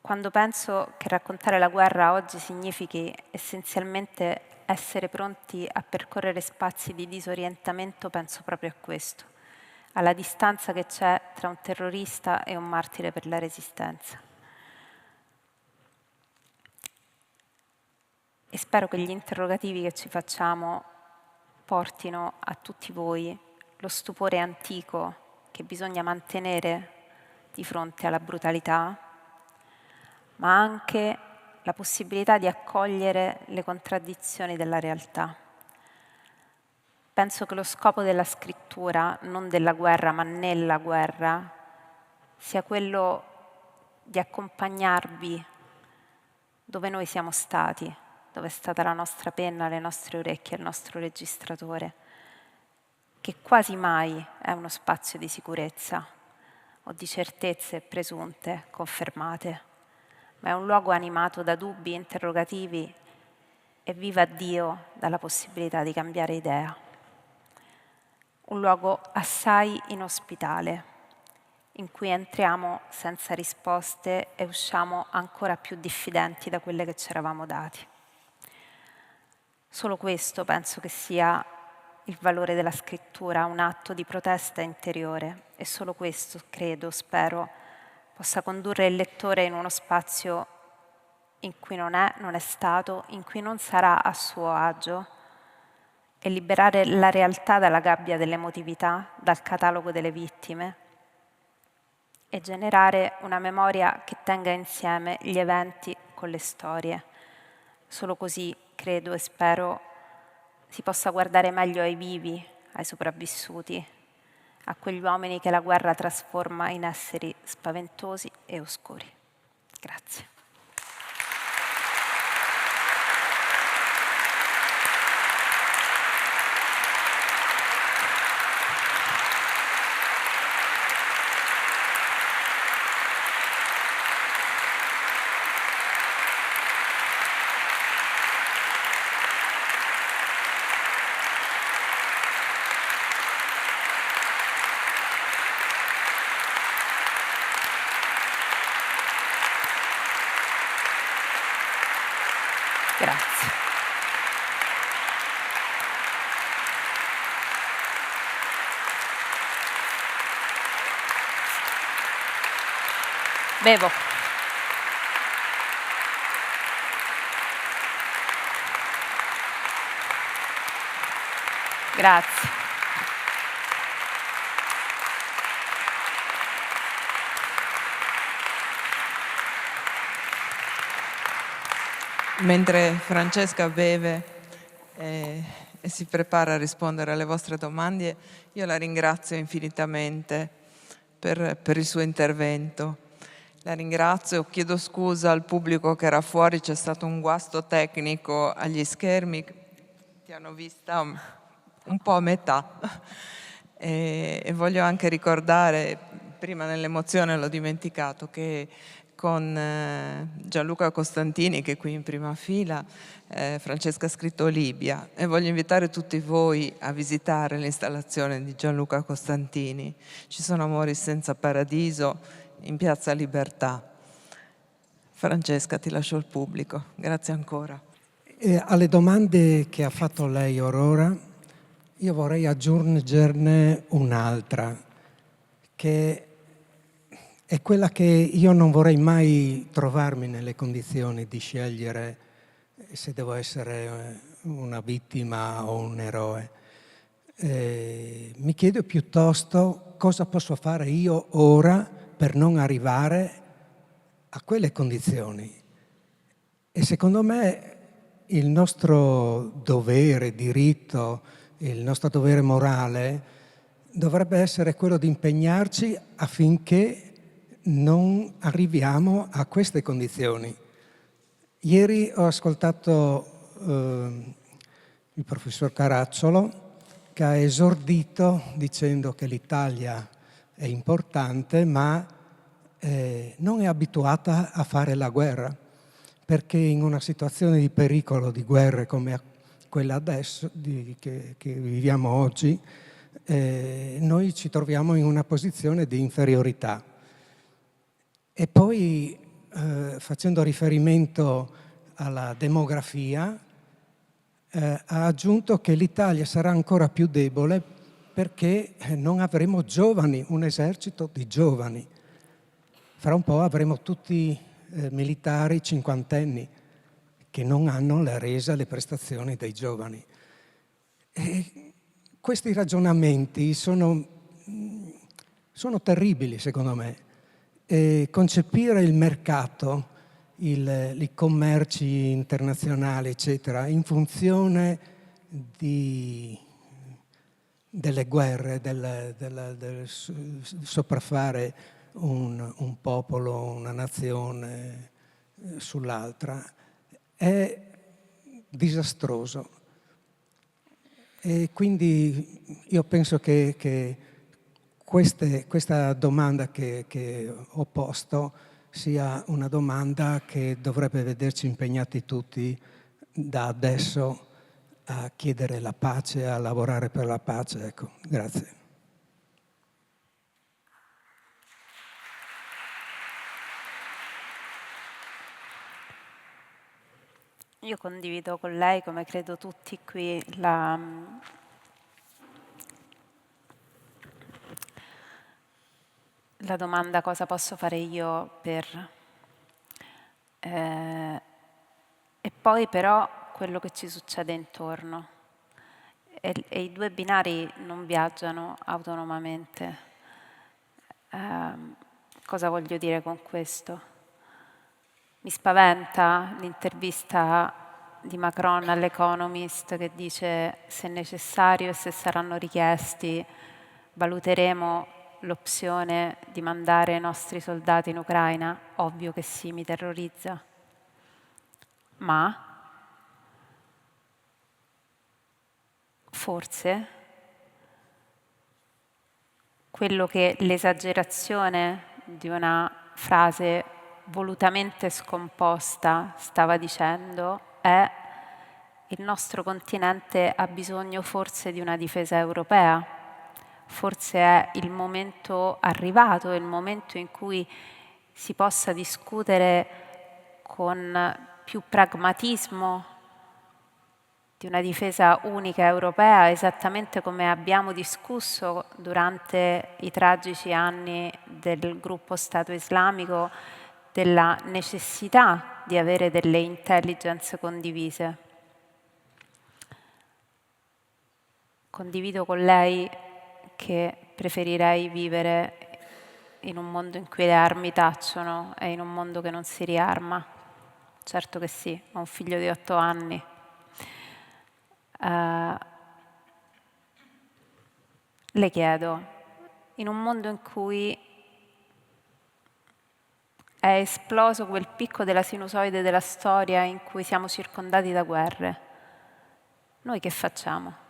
quando penso che raccontare la guerra oggi significhi essenzialmente essere pronti a percorrere spazi di disorientamento, penso proprio a questo, alla distanza che c'è tra un terrorista e un martire per la resistenza. E spero che gli interrogativi che ci facciamo portino a tutti voi lo stupore antico che bisogna mantenere di fronte alla brutalità, ma anche la possibilità di accogliere le contraddizioni della realtà. Penso che lo scopo della scrittura, non della guerra ma nella guerra, sia quello di accompagnarvi dove noi siamo stati, dove è stata la nostra penna, le nostre orecchie, il nostro registratore, che quasi mai è uno spazio di sicurezza o di certezze presunte, confermate, ma è un luogo animato da dubbi, interrogativi e viva Dio dalla possibilità di cambiare idea. Un luogo assai inospitale, in cui entriamo senza risposte e usciamo ancora più diffidenti da quelle che ci eravamo dati. Solo questo penso che sia il valore della scrittura, un atto di protesta interiore, e solo questo, credo, spero, possa condurre il lettore in uno spazio in cui non è stato, in cui non sarà a suo agio, e liberare la realtà dalla gabbia dell'emotività, dal catalogo delle vittime, e generare una memoria che tenga insieme gli eventi con le storie. Solo così, credo e spero, si possa guardare meglio ai vivi, ai sopravvissuti, a quegli uomini che la guerra trasforma in esseri spaventosi e oscuri. Grazie. Grazie. Bevo. Grazie. Mentre Francesca beve e si prepara a rispondere alle vostre domande, io la ringrazio infinitamente per il suo intervento. La ringrazio, chiedo scusa al pubblico che era fuori, c'è stato un guasto tecnico agli schermi, ti hanno vista un po' a metà. E voglio anche ricordare, prima nell'emozione l'ho dimenticato, che con Gianluca Costantini, che è qui in prima fila, Francesca ha scritto Libia, e voglio invitare tutti voi a visitare l'installazione di Gianluca Costantini. Ci sono amori senza paradiso in Piazza Libertà. Francesca, ti lascio il pubblico. Grazie ancora. Alle domande che ha fatto lei Aurora, io vorrei aggiungerne un'altra, che è quella che io non vorrei mai trovarmi nelle condizioni di scegliere se devo essere una vittima o un eroe. Mi chiedo piuttosto cosa posso fare io ora per non arrivare a quelle condizioni. E secondo me il nostro dovere, diritto, il nostro dovere morale dovrebbe essere quello di impegnarci affinché non arriviamo a queste condizioni. Ieri ho ascoltato il professor Caracciolo, che ha esordito dicendo che l'Italia è importante, ma non è abituata a fare la guerra, perché in una situazione di pericolo, di guerre come quella adesso, che viviamo oggi, noi ci troviamo in una posizione di inferiorità. E poi, facendo riferimento alla demografia, ha aggiunto che l'Italia sarà ancora più debole perché non avremo giovani, un esercito di giovani. Fra un po' avremo tutti militari cinquantenni che non hanno la resa, le prestazioni dei giovani. E questi ragionamenti sono terribili, secondo me. Concepire il mercato, i commerci internazionali, eccetera, in funzione delle guerre, del sopraffare un popolo, una nazione sull'altra, è disastroso. E quindi io penso che questa domanda che ho posto sia una domanda che dovrebbe vederci impegnati tutti da adesso a chiedere la pace, a lavorare per la pace. Ecco, grazie. Io condivido con lei, come credo tutti qui, la domanda cosa posso fare io per... e poi però quello che ci succede intorno. E i due binari non viaggiano autonomamente. Cosa voglio dire con questo? Mi spaventa l'intervista di Macron all'Economist che dice: se necessario e se saranno richiesti valuteremo l'opzione di mandare i nostri soldati in Ucraina. Ovvio che sì, mi terrorizza. Ma forse quello che l'esagerazione di una frase volutamente scomposta stava dicendo è: il nostro continente ha bisogno forse di una difesa europea, forse è il momento arrivato, il momento in cui si possa discutere con più pragmatismo di una difesa unica europea, esattamente come abbiamo discusso durante i tragici anni del gruppo Stato Islamico, della necessità di avere delle intelligence condivise. condivido con lei che preferirei vivere in un mondo in cui le armi tacciono e in un mondo che non si riarma. Certo che sì, ho un figlio di 8 anni. Le chiedo, in un mondo in cui è esploso quel picco della sinusoide della storia in cui siamo circondati da guerre, noi che facciamo?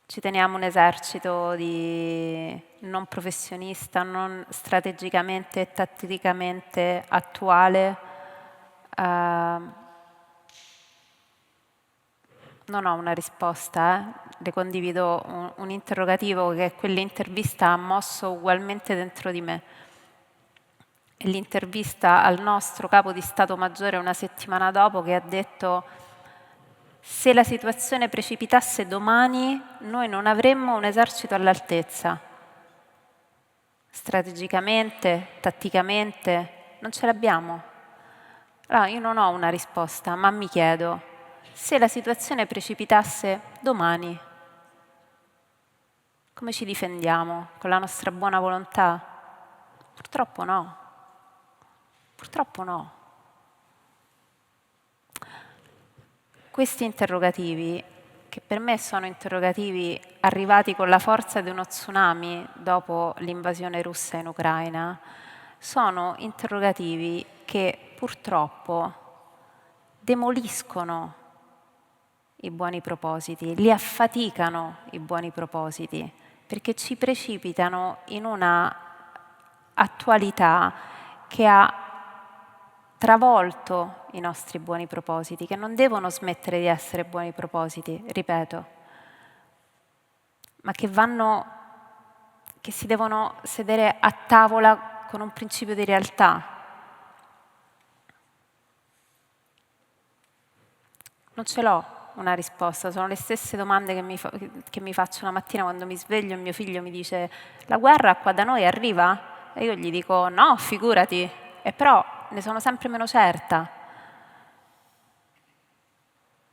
Ci teniamo un esercito di non professionista, non strategicamente e tatticamente attuale? Non ho una risposta, le condivido un interrogativo che quell'intervista ha mosso ugualmente dentro di me. È l'intervista al nostro capo di Stato Maggiore una settimana dopo che ha detto: se la situazione precipitasse domani, noi non avremmo un esercito all'altezza. Strategicamente, tatticamente, non ce l'abbiamo. Allora, io non ho una risposta, ma mi chiedo, se la situazione precipitasse domani, come ci difendiamo? Con la nostra buona volontà? Purtroppo no. Purtroppo no. Questi interrogativi, che per me sono interrogativi arrivati con la forza di uno tsunami dopo l'invasione russa in Ucraina, sono interrogativi che purtroppo demoliscono i buoni propositi, li affaticano i buoni propositi, perché ci precipitano in una attualità che ha travolto i nostri buoni propositi, che non devono smettere di essere buoni propositi, ripeto, ma che si devono sedere a tavola con un principio di realtà. Non ce l'ho una risposta, sono le stesse domande che mi faccio la mattina quando mi sveglio e mio figlio mi dice: la guerra qua da noi arriva? E io gli dico: no, figurati, e però ne sono sempre meno certa,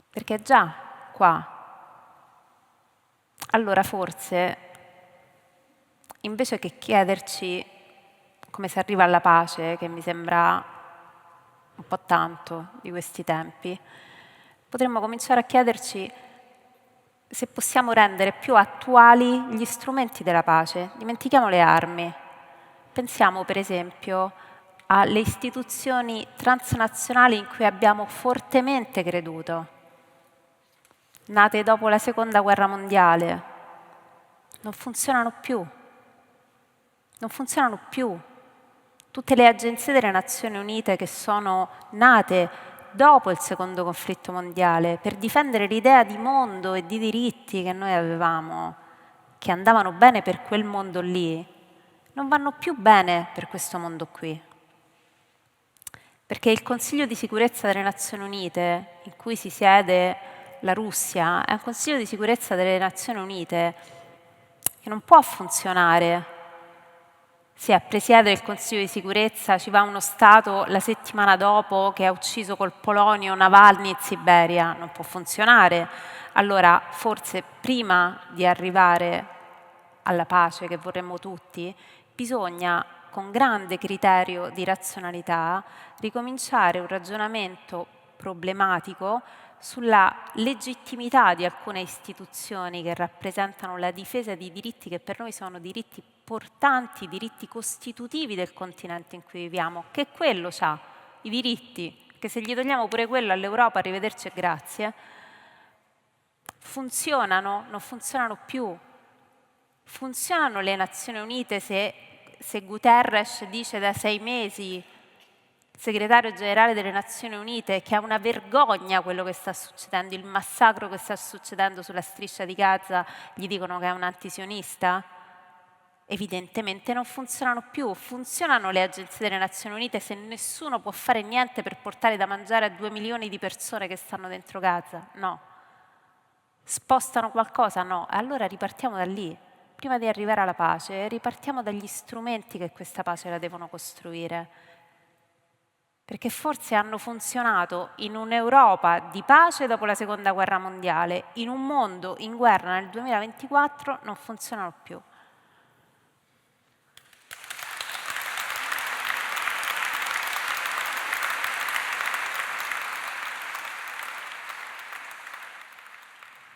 perché è già qua. Allora forse, invece che chiederci come si arriva alla pace, che mi sembra un po' tanto di questi tempi, potremmo cominciare a chiederci se possiamo rendere più attuali gli strumenti della pace. Dimentichiamo le armi. Pensiamo per esempio alle istituzioni transnazionali in cui abbiamo fortemente creduto, nate dopo la Seconda Guerra Mondiale. Non funzionano più. Non funzionano più. Tutte le agenzie delle Nazioni Unite che sono nate dopo il secondo conflitto mondiale per difendere l'idea di mondo e di diritti che noi avevamo, che andavano bene per quel mondo lì, non vanno più bene per questo mondo qui. Perché il Consiglio di sicurezza delle Nazioni Unite, in cui si siede la Russia, è un Consiglio di sicurezza delle Nazioni Unite che non può funzionare. Sì, a presiedere il Consiglio di sicurezza ci va uno Stato la settimana dopo che ha ucciso col polonio Navalny in Siberia, non può funzionare. Allora, forse prima di arrivare alla pace che vorremmo tutti, bisogna, con grande criterio di razionalità, ricominciare un ragionamento problematico sulla legittimità di alcune istituzioni che rappresentano la difesa di diritti che per noi sono diritti portanti, diritti costitutivi del continente in cui viviamo, che quello c'ha, i diritti, che se gli togliamo pure quello all'Europa, arrivederci e grazie, funzionano, non funzionano più. Funzionano le Nazioni Unite se Guterres dice da 6 mesi, segretario generale delle Nazioni Unite, che è una vergogna quello che sta succedendo, il massacro che sta succedendo sulla striscia di Gaza, gli dicono che è un antisionista? Evidentemente non funzionano più. Funzionano le agenzie delle Nazioni Unite se nessuno può fare niente per portare da mangiare a 2 milioni di persone che stanno dentro Gaza? No. Spostano qualcosa? No. Allora ripartiamo da lì. Prima di arrivare alla pace, ripartiamo dagli strumenti che questa pace la devono costruire. perché forse hanno funzionato in un'Europa di pace dopo la Seconda Guerra Mondiale, in un mondo in guerra nel 2024 non funzionano più.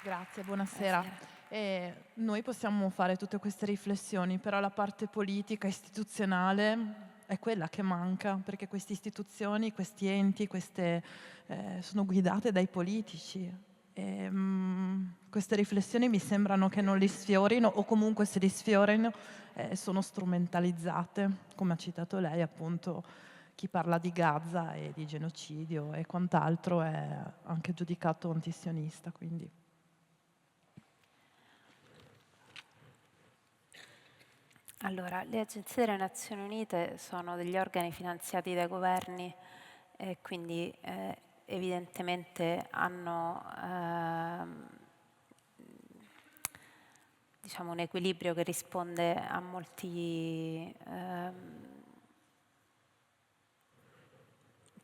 Grazie, buonasera. Noi possiamo fare tutte queste riflessioni, però la parte politica, istituzionale è quella che manca, perché queste istituzioni, questi enti, sono guidate dai politici. Queste riflessioni mi sembrano che non li sfiorino, o comunque se li sfiorino sono strumentalizzate, come ha citato lei appunto. Chi parla di Gaza e di genocidio e quant'altro è anche giudicato antisionista, quindi... Allora, le agenzie delle Nazioni Unite sono degli organi finanziati dai governi e quindi evidentemente hanno diciamo un equilibrio che risponde a molti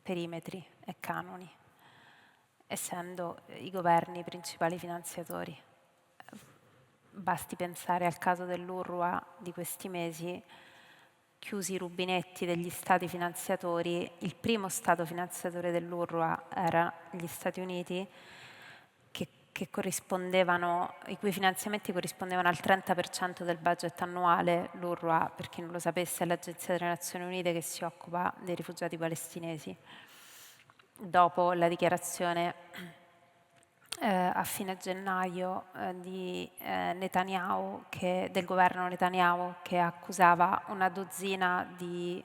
perimetri e canoni, essendo i governi i principali finanziatori. Basti pensare al caso dell'UNRWA di questi mesi, chiusi i rubinetti degli stati finanziatori. Il primo stato finanziatore dell'UNRWA era gli Stati Uniti, che corrispondevano, i cui finanziamenti corrispondevano al 30% del budget annuale. L'UNRWA, per chi non lo sapesse, è l'Agenzia delle Nazioni Unite che si occupa dei rifugiati palestinesi. Dopo la dichiarazione a fine gennaio di del governo Netanyahu, che accusava una dozzina di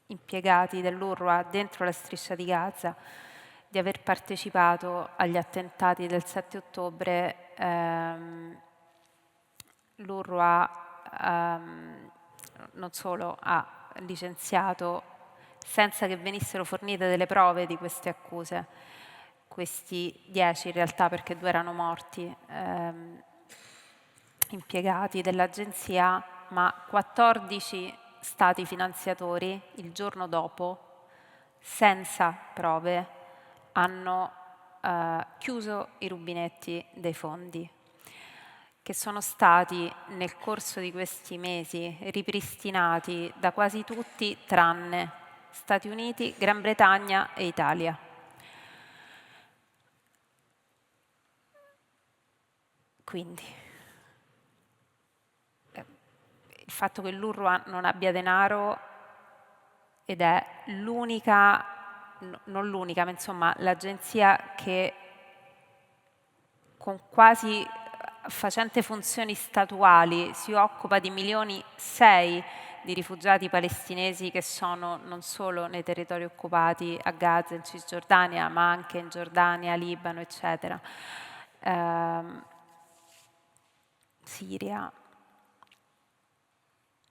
impiegati dell'UNRWA dentro la striscia di Gaza di aver partecipato agli attentati del 7 ottobre, l'UNRWA non solo ha licenziato senza che venissero fornite delle prove di queste accuse, questi 10 in realtà, perché 2 erano morti, impiegati dell'agenzia, ma 14 stati finanziatori il giorno dopo, senza prove, hanno chiuso i rubinetti dei fondi, che sono stati nel corso di questi mesi ripristinati da quasi tutti tranne Stati Uniti, Gran Bretagna e Italia. Quindi il fatto che l'UNRWA non abbia denaro, ed è l'unica, non l'unica, ma insomma l'agenzia che con quasi facente funzioni statuali si occupa di 1,6 milioni di rifugiati palestinesi che sono non solo nei territori occupati a Gaza, in Cisgiordania, ma anche in Giordania, Libano, eccetera, Siria.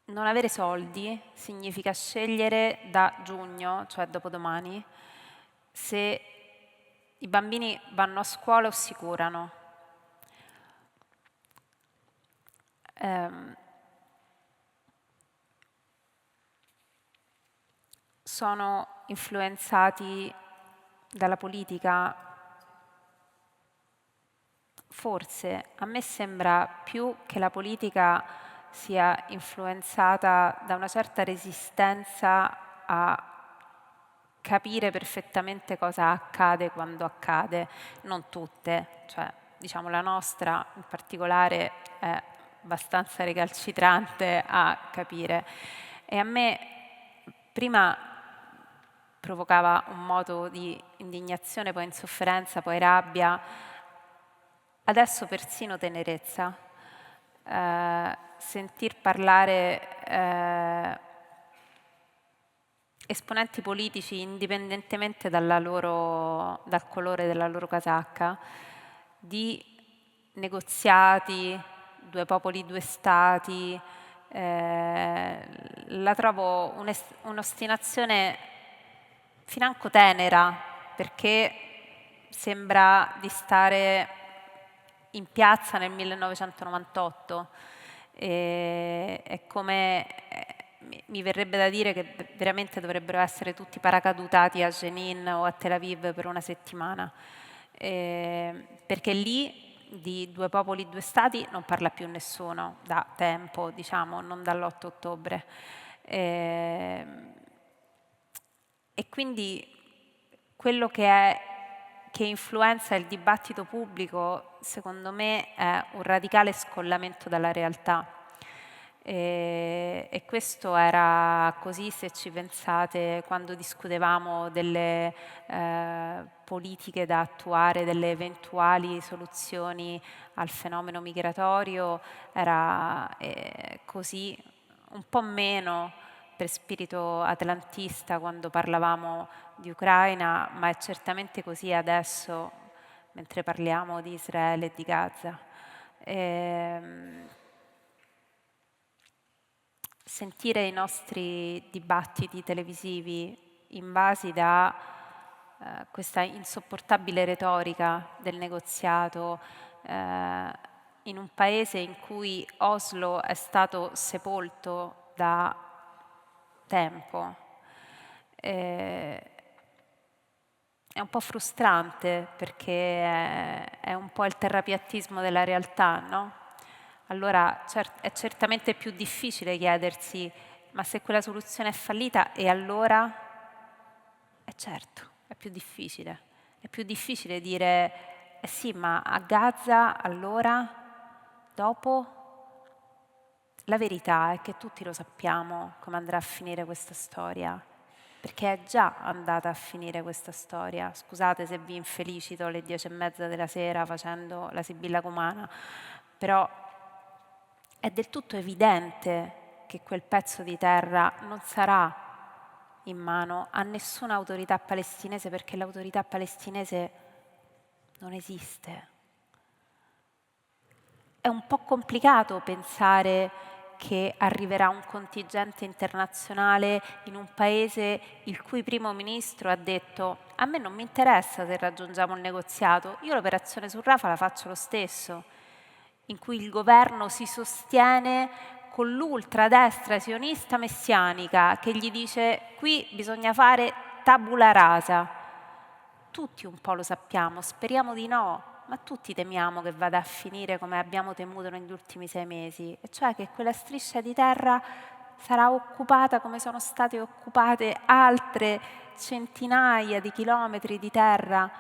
Non avere soldi significa scegliere da giugno, cioè dopodomani, se i bambini vanno a scuola o si curano. Sono influenzati dalla politica? Forse. A me sembra più che la politica sia influenzata da una certa resistenza a capire perfettamente cosa accade quando accade. Non tutte, cioè diciamo la nostra in particolare è abbastanza recalcitrante a capire. E a me prima provocava un moto di indignazione, poi insofferenza, poi rabbia, adesso persino tenerezza. Sentir parlare esponenti politici, indipendentemente dal colore della loro casacca, di negoziati, 2 popoli, 2 stati, la trovo un'ostinazione financo tenera, perché sembra di stare in piazza nel 1998. È come mi verrebbe da dire che veramente dovrebbero essere tutti paracadutati a Jenin o a Tel Aviv per una settimana, perché lì di due popoli, due stati non parla più nessuno da tempo, diciamo, non dall'8 ottobre. E quindi quello che influenza il dibattito pubblico, secondo me, è un radicale scollamento dalla realtà. E questo era così, se ci pensate, quando discutevamo delle politiche da attuare, delle eventuali soluzioni al fenomeno migratorio, era così, un po' meno per spirito atlantista quando parlavamo di Ucraina, ma è certamente così adesso mentre parliamo di Israele e di Gaza. Sentire i nostri dibattiti televisivi invasi da questa insopportabile retorica del negoziato in un paese in cui Oslo è stato sepolto da tempo, è un po' frustrante perché è un po' il terrapiattismo della realtà, no? Allora è certamente più difficile chiedersi ma se quella soluzione è fallita e allora? Certo, è più difficile. È più difficile dire sì, ma a Gaza allora? Dopo? La verità è che tutti lo sappiamo come andrà a finire questa storia, perché è già andata a finire questa storia. Scusate se vi infelicito alle 10:30 della sera facendo la Sibilla Cumana, però è del tutto evidente che quel pezzo di terra non sarà in mano a nessuna autorità palestinese, perché l'autorità palestinese non esiste. È un po' complicato pensare che arriverà un contingente internazionale in un paese il cui primo ministro ha detto a me non mi interessa se raggiungiamo un negoziato, io l'operazione su Rafah la faccio lo stesso, in cui il governo si sostiene con l'ultradestra sionista messianica che gli dice qui bisogna fare tabula rasa. Tutti un po' lo sappiamo, speriamo di no, ma tutti temiamo che vada a finire come abbiamo temuto negli ultimi 6 mesi, e cioè che quella striscia di terra sarà occupata come sono state occupate altre centinaia di chilometri di terra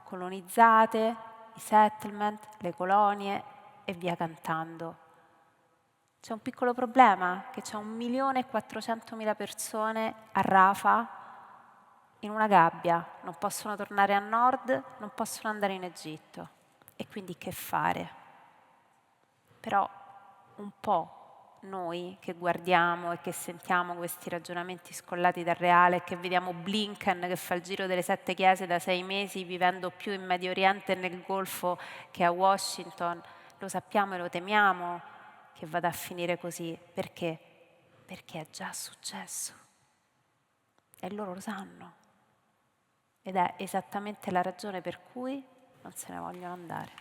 colonizzate, i settlement, le colonie e via cantando. C'è un piccolo problema, che c'è 1.400.000 persone a Rafah in una gabbia, non possono tornare a nord, non possono andare in Egitto. E quindi che fare? Però un po' noi che guardiamo e che sentiamo questi ragionamenti scollati dal reale e che vediamo Blinken che fa il giro delle 7 chiese da 6 mesi vivendo più in Medio Oriente e nel Golfo che a Washington, lo sappiamo e lo temiamo che vada a finire così. Perché? Perché è già successo e loro lo sanno. Ed è esattamente la ragione per cui non se ne vogliono andare.